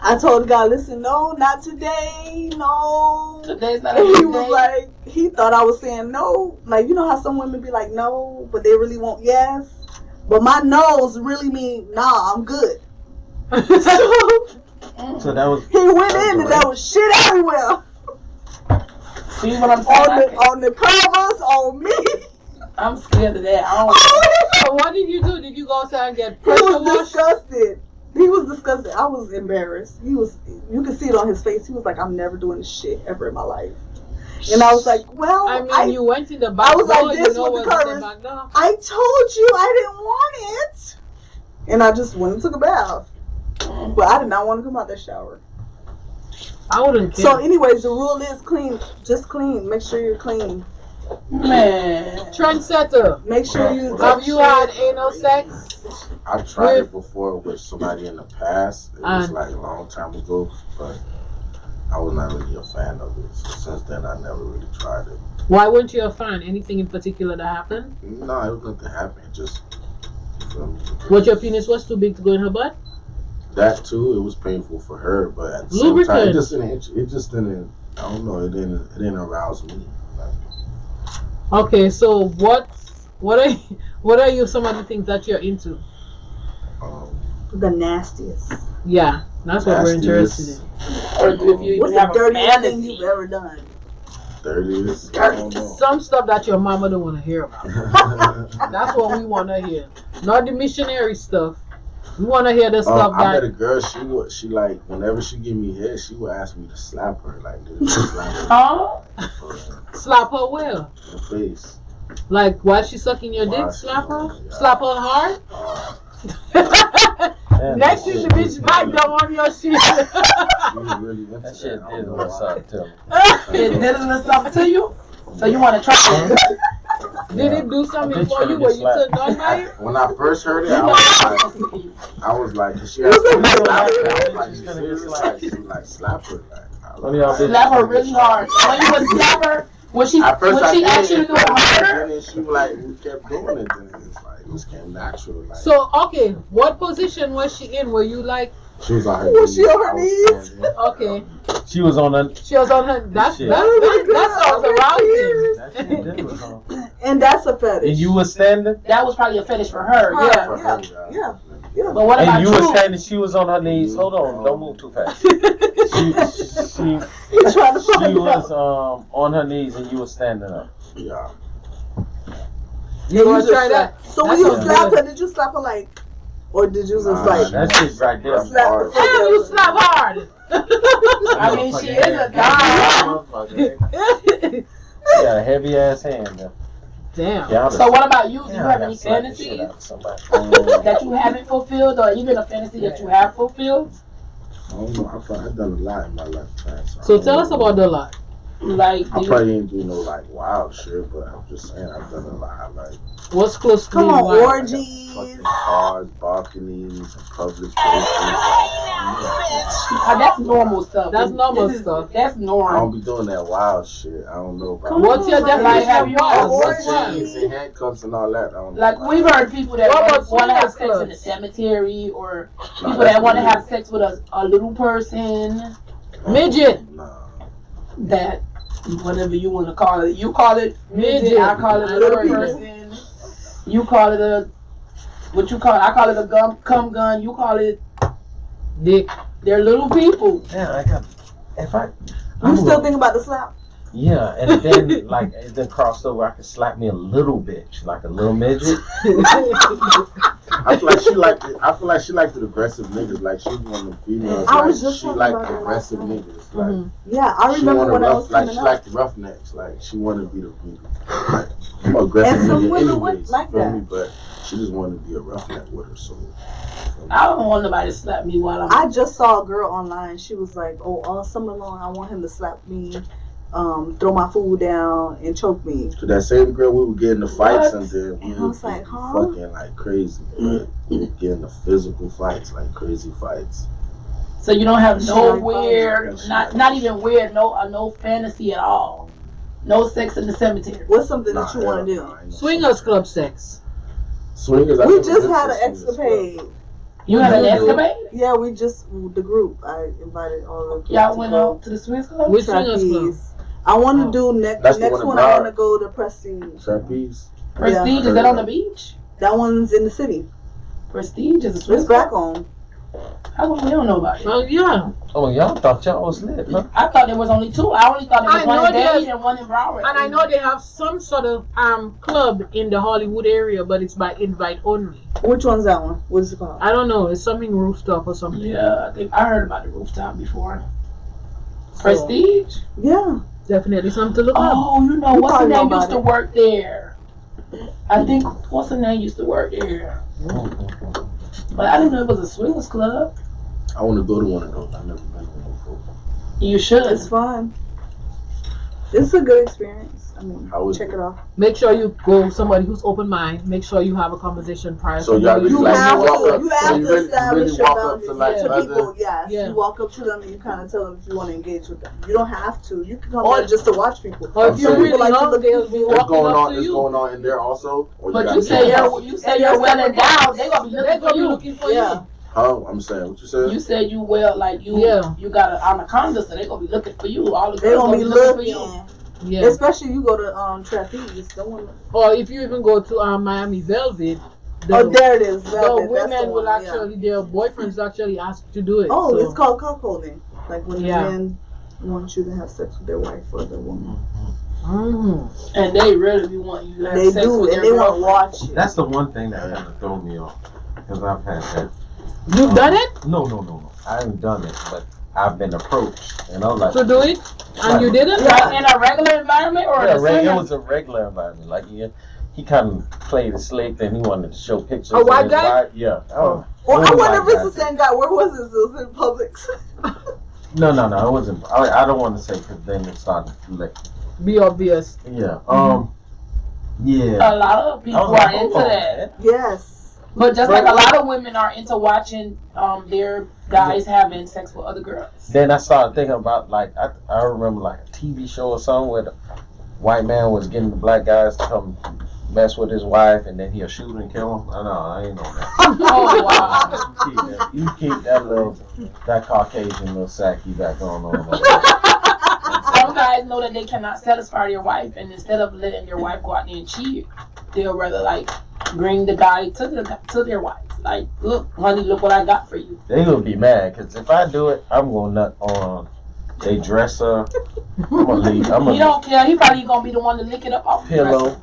I told the guy, listen, no, not today, no. Today's not a good He day. was like, he thought I was saying no. Like, you know how some women be like, no, but they really want yes. But my no's really mean, nah, I'm good. So that was. He went in and there was shit everywhere. See what I'm saying? On the covers, on me. I'm scared of that. So what did you do? Did you go outside and get pressure washed? He was disgusted. He was disgusted. I was embarrassed. You could see it on his face. He was like, I'm never doing this shit ever in my life. And I was like, well, I mean, you went in the back. I was like this with the covers. I told you I didn't want it. And I just went and took a bath. But I did not want to come out that shower. I wouldn't care. So anyways, the rule is clean. Just clean. Make sure you're clean. Man. Trendsetter. Make sure you... Have you had anal sex? I tried it before with somebody in the past. It was like a long time ago. But I was not really a fan of it. So since then, I never really tried it. Why weren't you a fan? Anything in particular that happened? No, it was nothing happened. Just... What, your penis was too big to go in her butt? That too, it was painful for her, but at the same time, it just didn't. I don't know. It didn't arouse me. Okay, so what are you? Some of the things that you're into? The nastiest. Yeah, that's what we're interested in. Or if you what's the dirtiest thing you've ever done? Dirtiest. I don't know. Some stuff that your mama don't want to hear about. That's what we want to hear. Not the missionary stuff. We want to hear the stuff I met a girl, she like, whenever she give me head, she would ask me to slap her. Like, slap her. Slap her where? In the face. Like, while she's sucking your dick, slap her? Yeah. Slap her hard? Next thing the bitch back down on your shit. That shit did what's up to me. It did something to you? So you want to try it? Did it do something for you when you took on by it? When I first heard it, I was like, she asked me to slap her. I was like, you serious? She was like, slap her. Slap her really hard. When you would slap her, when she asked you to do it harder? And then she we kept doing it. And it's like, it just came natural. Like. So, okay, what position was she in? Were you like... She was on her knees. Was she on her knees? Okay. She was on her... She was on her... That sounds arousing. And that's a fetish. And you were standing? That was probably a fetish for her. Yeah. But what about you? And you were standing, she was on her knees. Hold on, don't move too fast. She was on her knees and you were standing up. Yeah. You want to try that? So when you slapped her, did you slap her like Or did you just like that shit's right there? Slap Damn, you slap hard. I mean, she is a guy. She got a heavy ass hand though. Damn. Yeah, So what about you? Do you yeah, have any slap the shit fantasies out of somebody. that you haven't fulfilled, or even a fantasy that you have fulfilled? I don't know. I've done a lot in my lifetime. So tell us about the lot. Like, I probably didn't do no like wild shit, but I'm just saying I've done a lot. Like, What's close to come you? on, Like, orgies. fucking cars, balconies, public places. that's normal stuff. That's normal stuff. That's I don't normal. be doing that wild shit. I don't know about. Come What's your Like, definition have of you wild? orgies? chains and handcuffs and all that. I don't know. Like, we've heard people that What about want to have sex swingers in the cemetery, or Nah, people that want to have sex with a little person. Midget. Nah. That, whatever you want to call it. You call it midget, Midget. I call it a little person. You call it a, what you call it? I call it a cum gun. You call it Dick. they're little people. Yeah, I got. If I. You I'm still gonna- think about the slap? Yeah, and then like it then crossed over. I could slap me a little bitch, like a little midget. I feel like she liked it. I feel like she liked the aggressive niggas. Like she was one of the females. I Like, was just she talking liked about that aggressive last niggas. Like Yeah, I she remember wanted when I was rough. Like coming she up. liked the roughnecks. Like she wanted to be the like I'm an aggressive And some nigga women would anyways. like you feel that. me? But she just wanted to be a roughneck with her. So I don't want nobody to slap me while I'm. I just saw a girl online. She was like, "Oh, all summer long, I want him to slap me, throw my food down, and choke me." to that same girl, we would get in the fights What? and then we And I would was like, be huh? fucking like crazy. But we would get in the physical fights, like crazy fights. So you don't have She no like weird, fun. not even weird, no fantasy at all. No sex in the cemetery. What's something that you want to do? Swingers club sex. Swingers. I We think just we're had good an for swingers escapade. You had an Mhm. escapade? Yeah, we just the group. I invited all of the Y'all to went go. out to the swingers club? Which swingers club? Trapeze. I want to do That's next the one in one. I Broward. want to go to Prestige. Trapeze. Prestige, is that on the beach? That one's in the city. Prestige is a It's swingers back club? on. How come we don't know about it? Well, yeah. Oh, y'all thought y'all was lit, huh? I thought there was only two. I only thought there was I one know in Dade there's- and one in Broward. And I know they have some sort of club in the Hollywood area, but it's by invite only. Which one's that one? What is it called? I don't know. It's something rooftop or something. Yeah, I think I heard about the rooftop before. Prestige? Yeah. Definitely something to look up. Oh, you know, You what's her probably know name about used to it. work there? I think, what's her name used to work there? But I didn't know it was a swingers club. I want to go to one of those. I've never been to one before. You should. It's fun. It's a good experience. I mean, How is check it? it off. Make sure you go with somebody who's open mind. Make sure you have a conversation prior So to y'all going. really You like have walk to. up- You so have you to really- establish really your walk up boundaries to, like, to other- people. Yes, Yeah. you walk up to them and you kind of tell them if you want to engage with them. You don't have to. You can come Or- there just to watch people. Or if I'm you're saying- really Like to young, look they'll at be you. It's walking going up on. to It's you. going on in there also. Or But gotta you be say outside? you say you're well endowed. They gonna be They're looking for gonna be you. looking for Yeah. Huh? I'm saying what you said. You said you well, like you. Yeah. You got an anaconda, so they gonna be looking for you. All the They girls gonna be looking for looking. you. Yeah. Especially you go to trapeze. Someone. Or if you even go to Miami Velvet, the, Oh, there it is. the Velvet. That's women the will one, yeah. actually, their boyfriends actually ask to do it. Oh, so. it's called cuckolding. Like when Yeah. the men want you to have sex with their wife or their woman. Mm. And they really be wanting you to have They sex do, with and their they want to girlfriend. watch you. That's the one thing that kind of throw me off because I've had that. You've done it No. I haven't done it, but I've been approached, and I was like, to do it, and you did it. Like in a regular environment or yeah, in a it swinger? was a regular environment. Like he kind of played it slick, and he wanted to show pictures. A of white his guy? wife. Yeah. Oh. Well, it I was wonder a if white it's the guy. same guy. Where was this? It was in Publix. No, it wasn't. I don't want to say because then it started to like. Be obvious. Yeah. A Yeah. lot of I people was like, are hold into on, that. man. Yes. But just like a lot of women are into watching their guys having sex with other girls. Then I started thinking about like I remember like a TV show or something where the white man was getting the black guys to come mess with his wife, and then he'll shoot and kill him. I ain't know that. Oh wow. You keep that Caucasian little sacky back on. Some guys know that they cannot satisfy their wife, and instead of letting their wife go out there and cheat, they'll rather like bring the guy to their wife. Like, look, honey, look what I got for you. They gonna be mad because if I do it, I'm gonna nut on they dresser. I'm gonna leave. I'm He gonna don't care. He probably gonna be the one to lick it up off the pillow. dresser.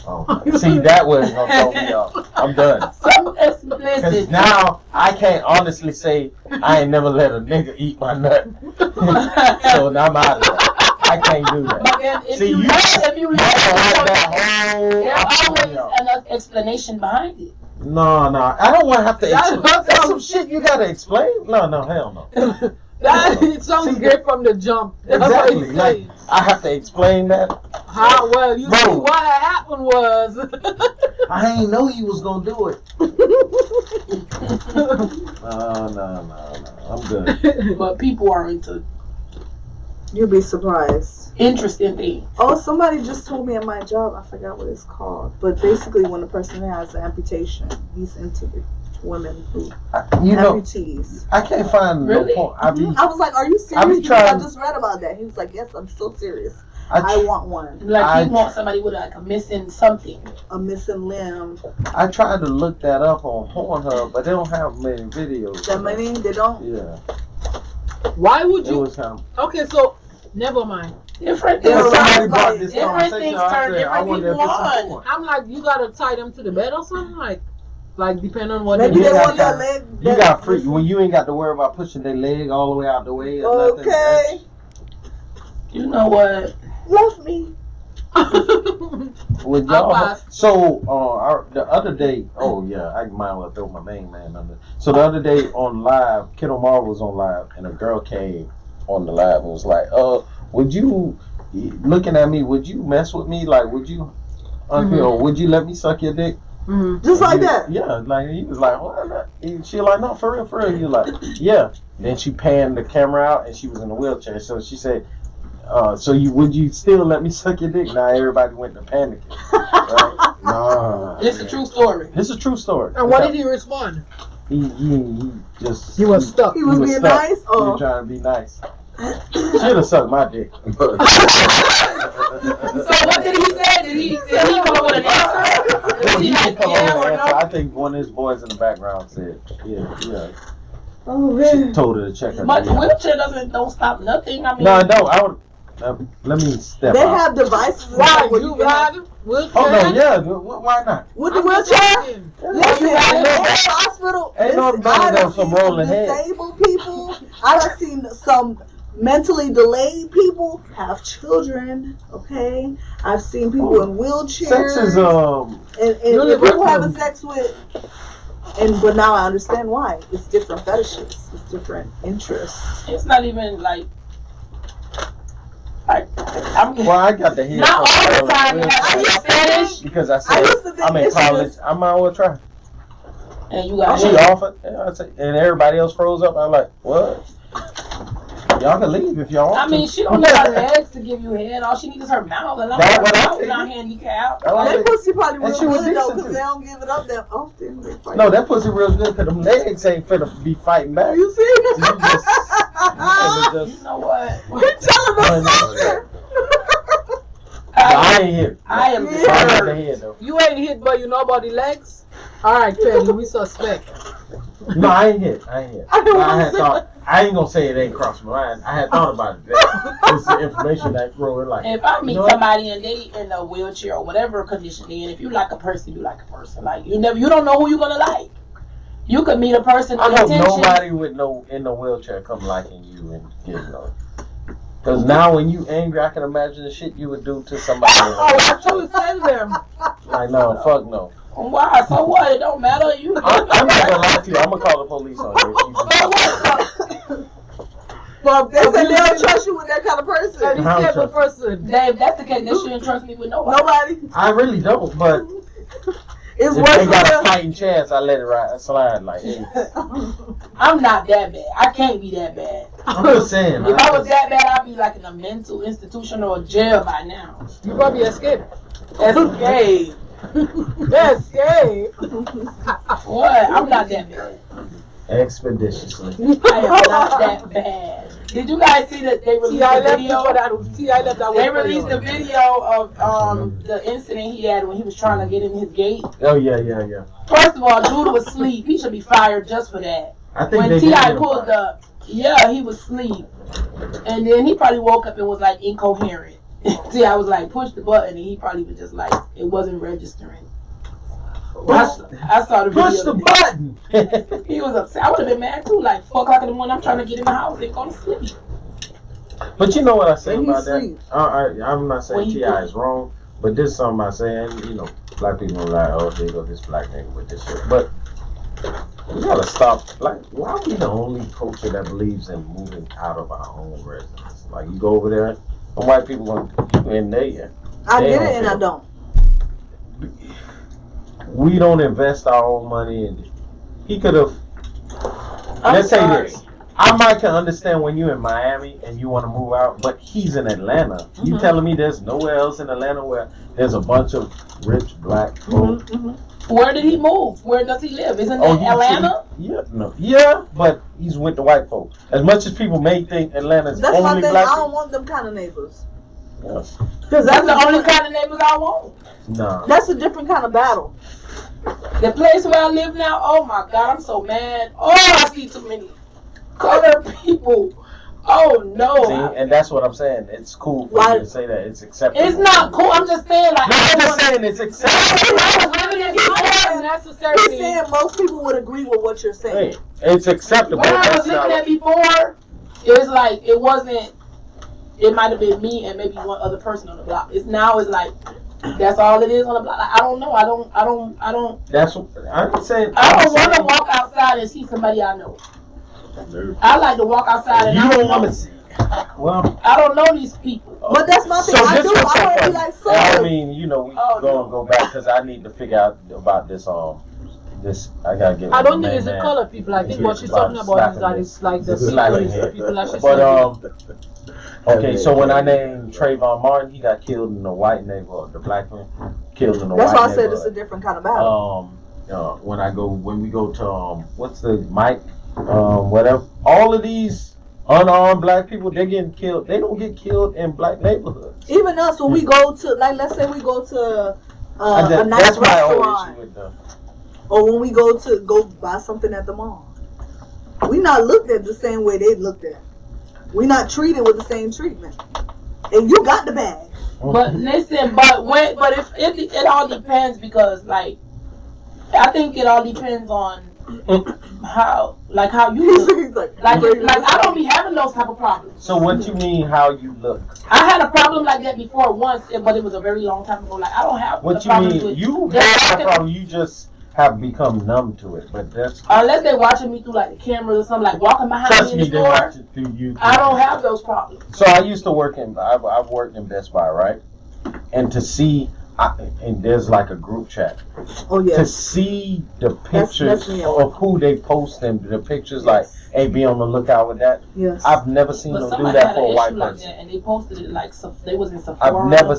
Oh, see, that was gonna throw me off. I'm done. So explicit. Because now I can't honestly say I ain't never let a nigga eat my nut. So now I'm out of that. I can't do that. But then if See, you learn, that whole. there's always an explanation behind it. No, I don't want to have to explain. That's some shit you gotta explain. No, hell no. It sounds great from the jump. Exactly. Like I have to explain that. How well you see what happened was. I ain't know you was gonna do it. No. I'm good. But people are into. You'll be surprised. Interesting things. Oh, somebody just told me at my job. I forgot what it's called, but basically, when a person has an amputation, he's into the women who amputees. I can't find no point. I was like, "Are you serious?" Because I just read about that. He was like, "Yes, I'm so serious. I want one." Like he wants somebody with like a missing something, a missing limb. I tried to look that up on Pornhub, but they don't have many videos. That many? They don't. Yeah. Why would you? It was him. Okay, so never mind. Different somebody brought this different things turn different people on. I'm like, you gotta tie them to the bed or something, like depending on what. Maybe they want their leg. You got free when you ain't got to worry about pushing their leg all the way out the way. Or okay. Nothing. You know what? Love me. With y'all, so the other day, I might as well throw my main man under. So the other day on live, Kid Omar was on live, and a girl came on the live and was like, would you, looking at me, would you mess with me? Like, would you, or would you let me suck your dick? Just like that? Yeah, like he was like, what? She like, no, for real. You like, yeah. Then she panned the camera out, and she was in a wheelchair. So she said, would you still let me suck your dick? Now everybody went to panic. Right? No. It's a true story. It's a true story. And what did he respond? He was stuck. He was being nice? He was trying to be nice. Should have sucked my dick. So what did he say? Did he come up with an answer? He didn't come up with an answer. I think one of his boys in the background said, yeah. Oh, man. She told her to check her. But the wheelchair don't stop nothing. I mean, no, I would. Let me step They out. have devices. Why you got wheelchair? Oh no, yeah. Why not? With the wheelchair? Listen, in the hospital. Ain't nobody else from rolling head. Disabled people. I've seen some mentally delayed people have children. Okay, I've seen people in wheelchairs. Sex is and people having sex with. But now I understand why. It's different fetishes. It's different interests. It's not even like. I got the head. Not all the time. Fetish. Because I said I'm in college. I might well try. And you got. She offered, and everybody else froze up. I'm like, what? Y'all can leave if y'all want. I mean, she don't need her legs to give you head. All she needs is her mouth. And That's what I think. Not handicapped. That pussy probably real good though, because too. they don't give it up that often. No, that pussy real good because them legs ain't finna be fighting back. You see? You know what? You're telling us I ain't hit. I am hit. You ain't hit, but you know about the legs? Alright, Teddy, we suspect. No, I ain't hit. I had thought. I ain't gonna say it ain't crossed my mind. I had thought about it. It's the information that growing like. If I meet somebody and they in a wheelchair or whatever condition they in, if you like a person, you like a person. Like you don't know who you're gonna like. You could meet a person. I hope nobody in no wheelchair come liking you and Because now when you angry, I can imagine the shit you would do to somebody. I told them. Like no, fuck no. Why? So what? It don't matter. I'm not gonna lie to you. I'm gonna call the police on you. Well, they say they don't trust you with that kind of person. And he's type of person. Dave, that's the case. They shouldn't trust me with nobody. I really don't, but it's if they got a fighting chance, I let it slide. Like, hey. I'm not that bad. I can't be that bad. I'm just saying. If I was that bad, I'd be like in a mental institution or a jail by now. You probably escaped. Escape. Escape. What? I'm not that bad. Expeditiously. I am not that bad. Did you guys see that they released the video? They released the video of the incident he had when he was trying to get in his gate. Oh yeah. First of all, dude was asleep. He should be fired just for that. I think when T.I. pulled up, he was asleep, and then he probably woke up and was like incoherent. See, I was like, push the button, and he probably was just like, it wasn't registering. I saw the video. Push the button. He was upset. I would have been mad too. Like 4 o'clock in the morning, I'm trying to get in the house and go to sleep. But you know what I say about that? I'm not saying T.I. is wrong, but this is something I say, and you know, black people are like, oh, there go this black nigga with this shit. But we gotta stop. Like, why are we the only culture that believes in moving out of our own residence? Like, you go over there, and white people want you in there. I get it, and I don't. We don't invest our own money in it. He could have. Let's say this. I might can understand when you're in Miami and you want to move out, but he's in Atlanta. Mm-hmm. You telling me there's nowhere else in Atlanta where there's a bunch of rich black folk? Mm-hmm. Where did he move? Where does he live? Isn't it Atlanta? Yeah, but he's with the white folk. As much as people may think Atlanta's that's only my thing. black. I don't want them kind of neighbors. Yes. Because that's the only kind of neighbors I want. No. That's a different kind of battle. The place where I live now, oh my God, I'm so mad. Oh, I see too many colored people. Oh no. See, and that's what I'm saying. It's cool for you to say that. It's acceptable. It's not cool. I'm just saying, like, I'm just saying it's acceptable. You're saying most people would agree with what you're saying. Hey, it's acceptable. When I was living there before, it was like it wasn't. It might have been me and maybe one other person on the block. It's like that's all it is on the block. Like, I don't know. I don't. That's what I'm saying. I don't want to walk outside and see somebody I know. I like to walk outside and you don't want to see. Well, I don't know these people. But that's my thing. So I do. I want to be like, so. I mean, you know, we go back because I need to figure out about this. This I gotta get. I don't think it's the color people. I think what she's talking about is that it's like the people that she's okay, so when I named Trayvon Martin, he got killed in a white neighborhood. The black man killed in a white neighborhood. That's why I said it's a different kind of battle. When we go to what's the Mike, whatever. All of these unarmed black people, they're getting killed. They don't get killed in black neighborhoods. Even us, when we go to, like, let's say we go to a nice restaurant, or when we go buy something at the mall, we not looked at the same way they looked at. We not treated with the same treatment. And you got the bag. But listen, if it all depends, because like I think it all depends on how you look. like I don't be having those type of problems. So what you mean how you look? I had a problem like that before once, but it was a very long time ago. Like I don't have what you mean. You have a problem. You just have become numb to it, but that's unless they're watching me through like the cameras or something, like walking behind me in the store. I don't have those problems. So I used to work I've worked in Best Buy, right? And to see, and there's like a group chat. Oh yeah. To see the pictures of who they post and the pictures, like, hey, be on the lookout with that. Yes. I've never seen them do that for a white person. And they posted it like they was in Sephora. I've never.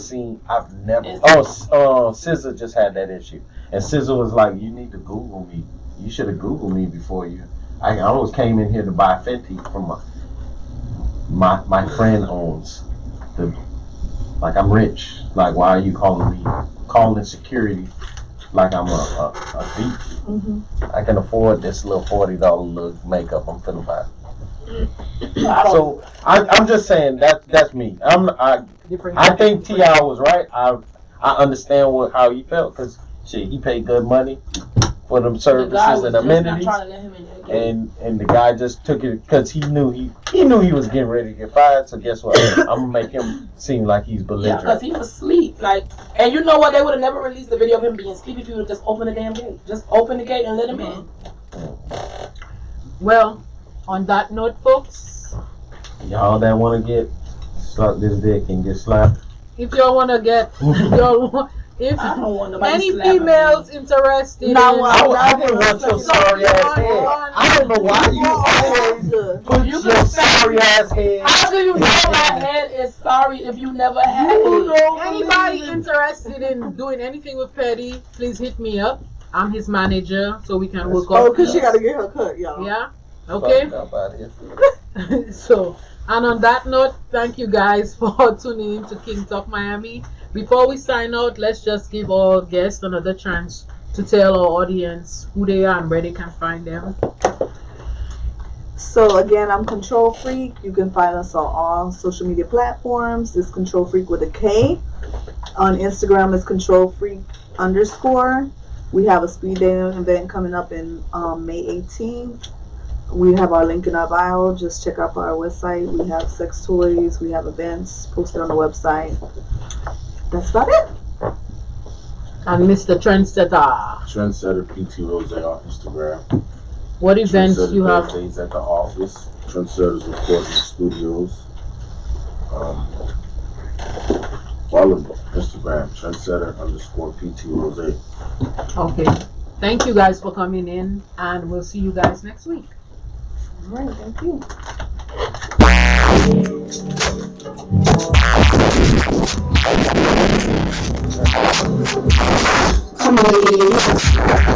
SZA just had that issue. And SZA was like, you need to Google me. You should have Googled me before you. I almost came in here to buy Fenty from my friend owns like I'm rich. Like, why are you calling security like I'm a thief? Mm-hmm. I can afford this little $40 little makeup I'm finna buy. So I'm just saying that's me. I think T.I. was right. I understand how he felt because he paid good money for them services and amenities, and the guy just took it because he knew he was getting ready to get fired. So guess what? I'm gonna make him seem like he's belligerent. Yeah, because he was asleep. Like, and you know what? They would have never released the video of him being asleep if you would have just opened the damn gate. Just open the gate and let him in. Well, on that note, folks, y'all that want to get sucked this dick and get slapped. If y'all want to get, if I don't want any females interested, I didn't want your sorry ass head. I don't know why you always put your sorry ass head. How do you know my head is sorry if you never had it? Anybody interested in doing anything with Petty, please hit me up. I'm his manager, so we can work on. Oh, because she got to get her cut, y'all. Yeah. Okay. So, and on that note, thank you guys for tuning in to King Talk Miami. Before we sign out, let's just give our guests another chance to tell our audience who they are and where they can find them. So again, I'm Control Freak. You can find us on all social media platforms. It's Control Freak with a K. On Instagram, it's Control Freak _. We have a speed dating event coming up in May 18th. We have our link in our bio. Just check out our website. We have sex toys. We have events posted on the website. That's about it. And Mr. Trendsetter. Trendsetter PT Rose on Instagram. What events Trendsetter you have? Thursdays at the office. Trendsetters Recording Studios. Follow me Instagram Trendsetter _PT Rose. Okay. Thank you guys for coming in, and we'll see you guys next week. All right. Thank you. Come on,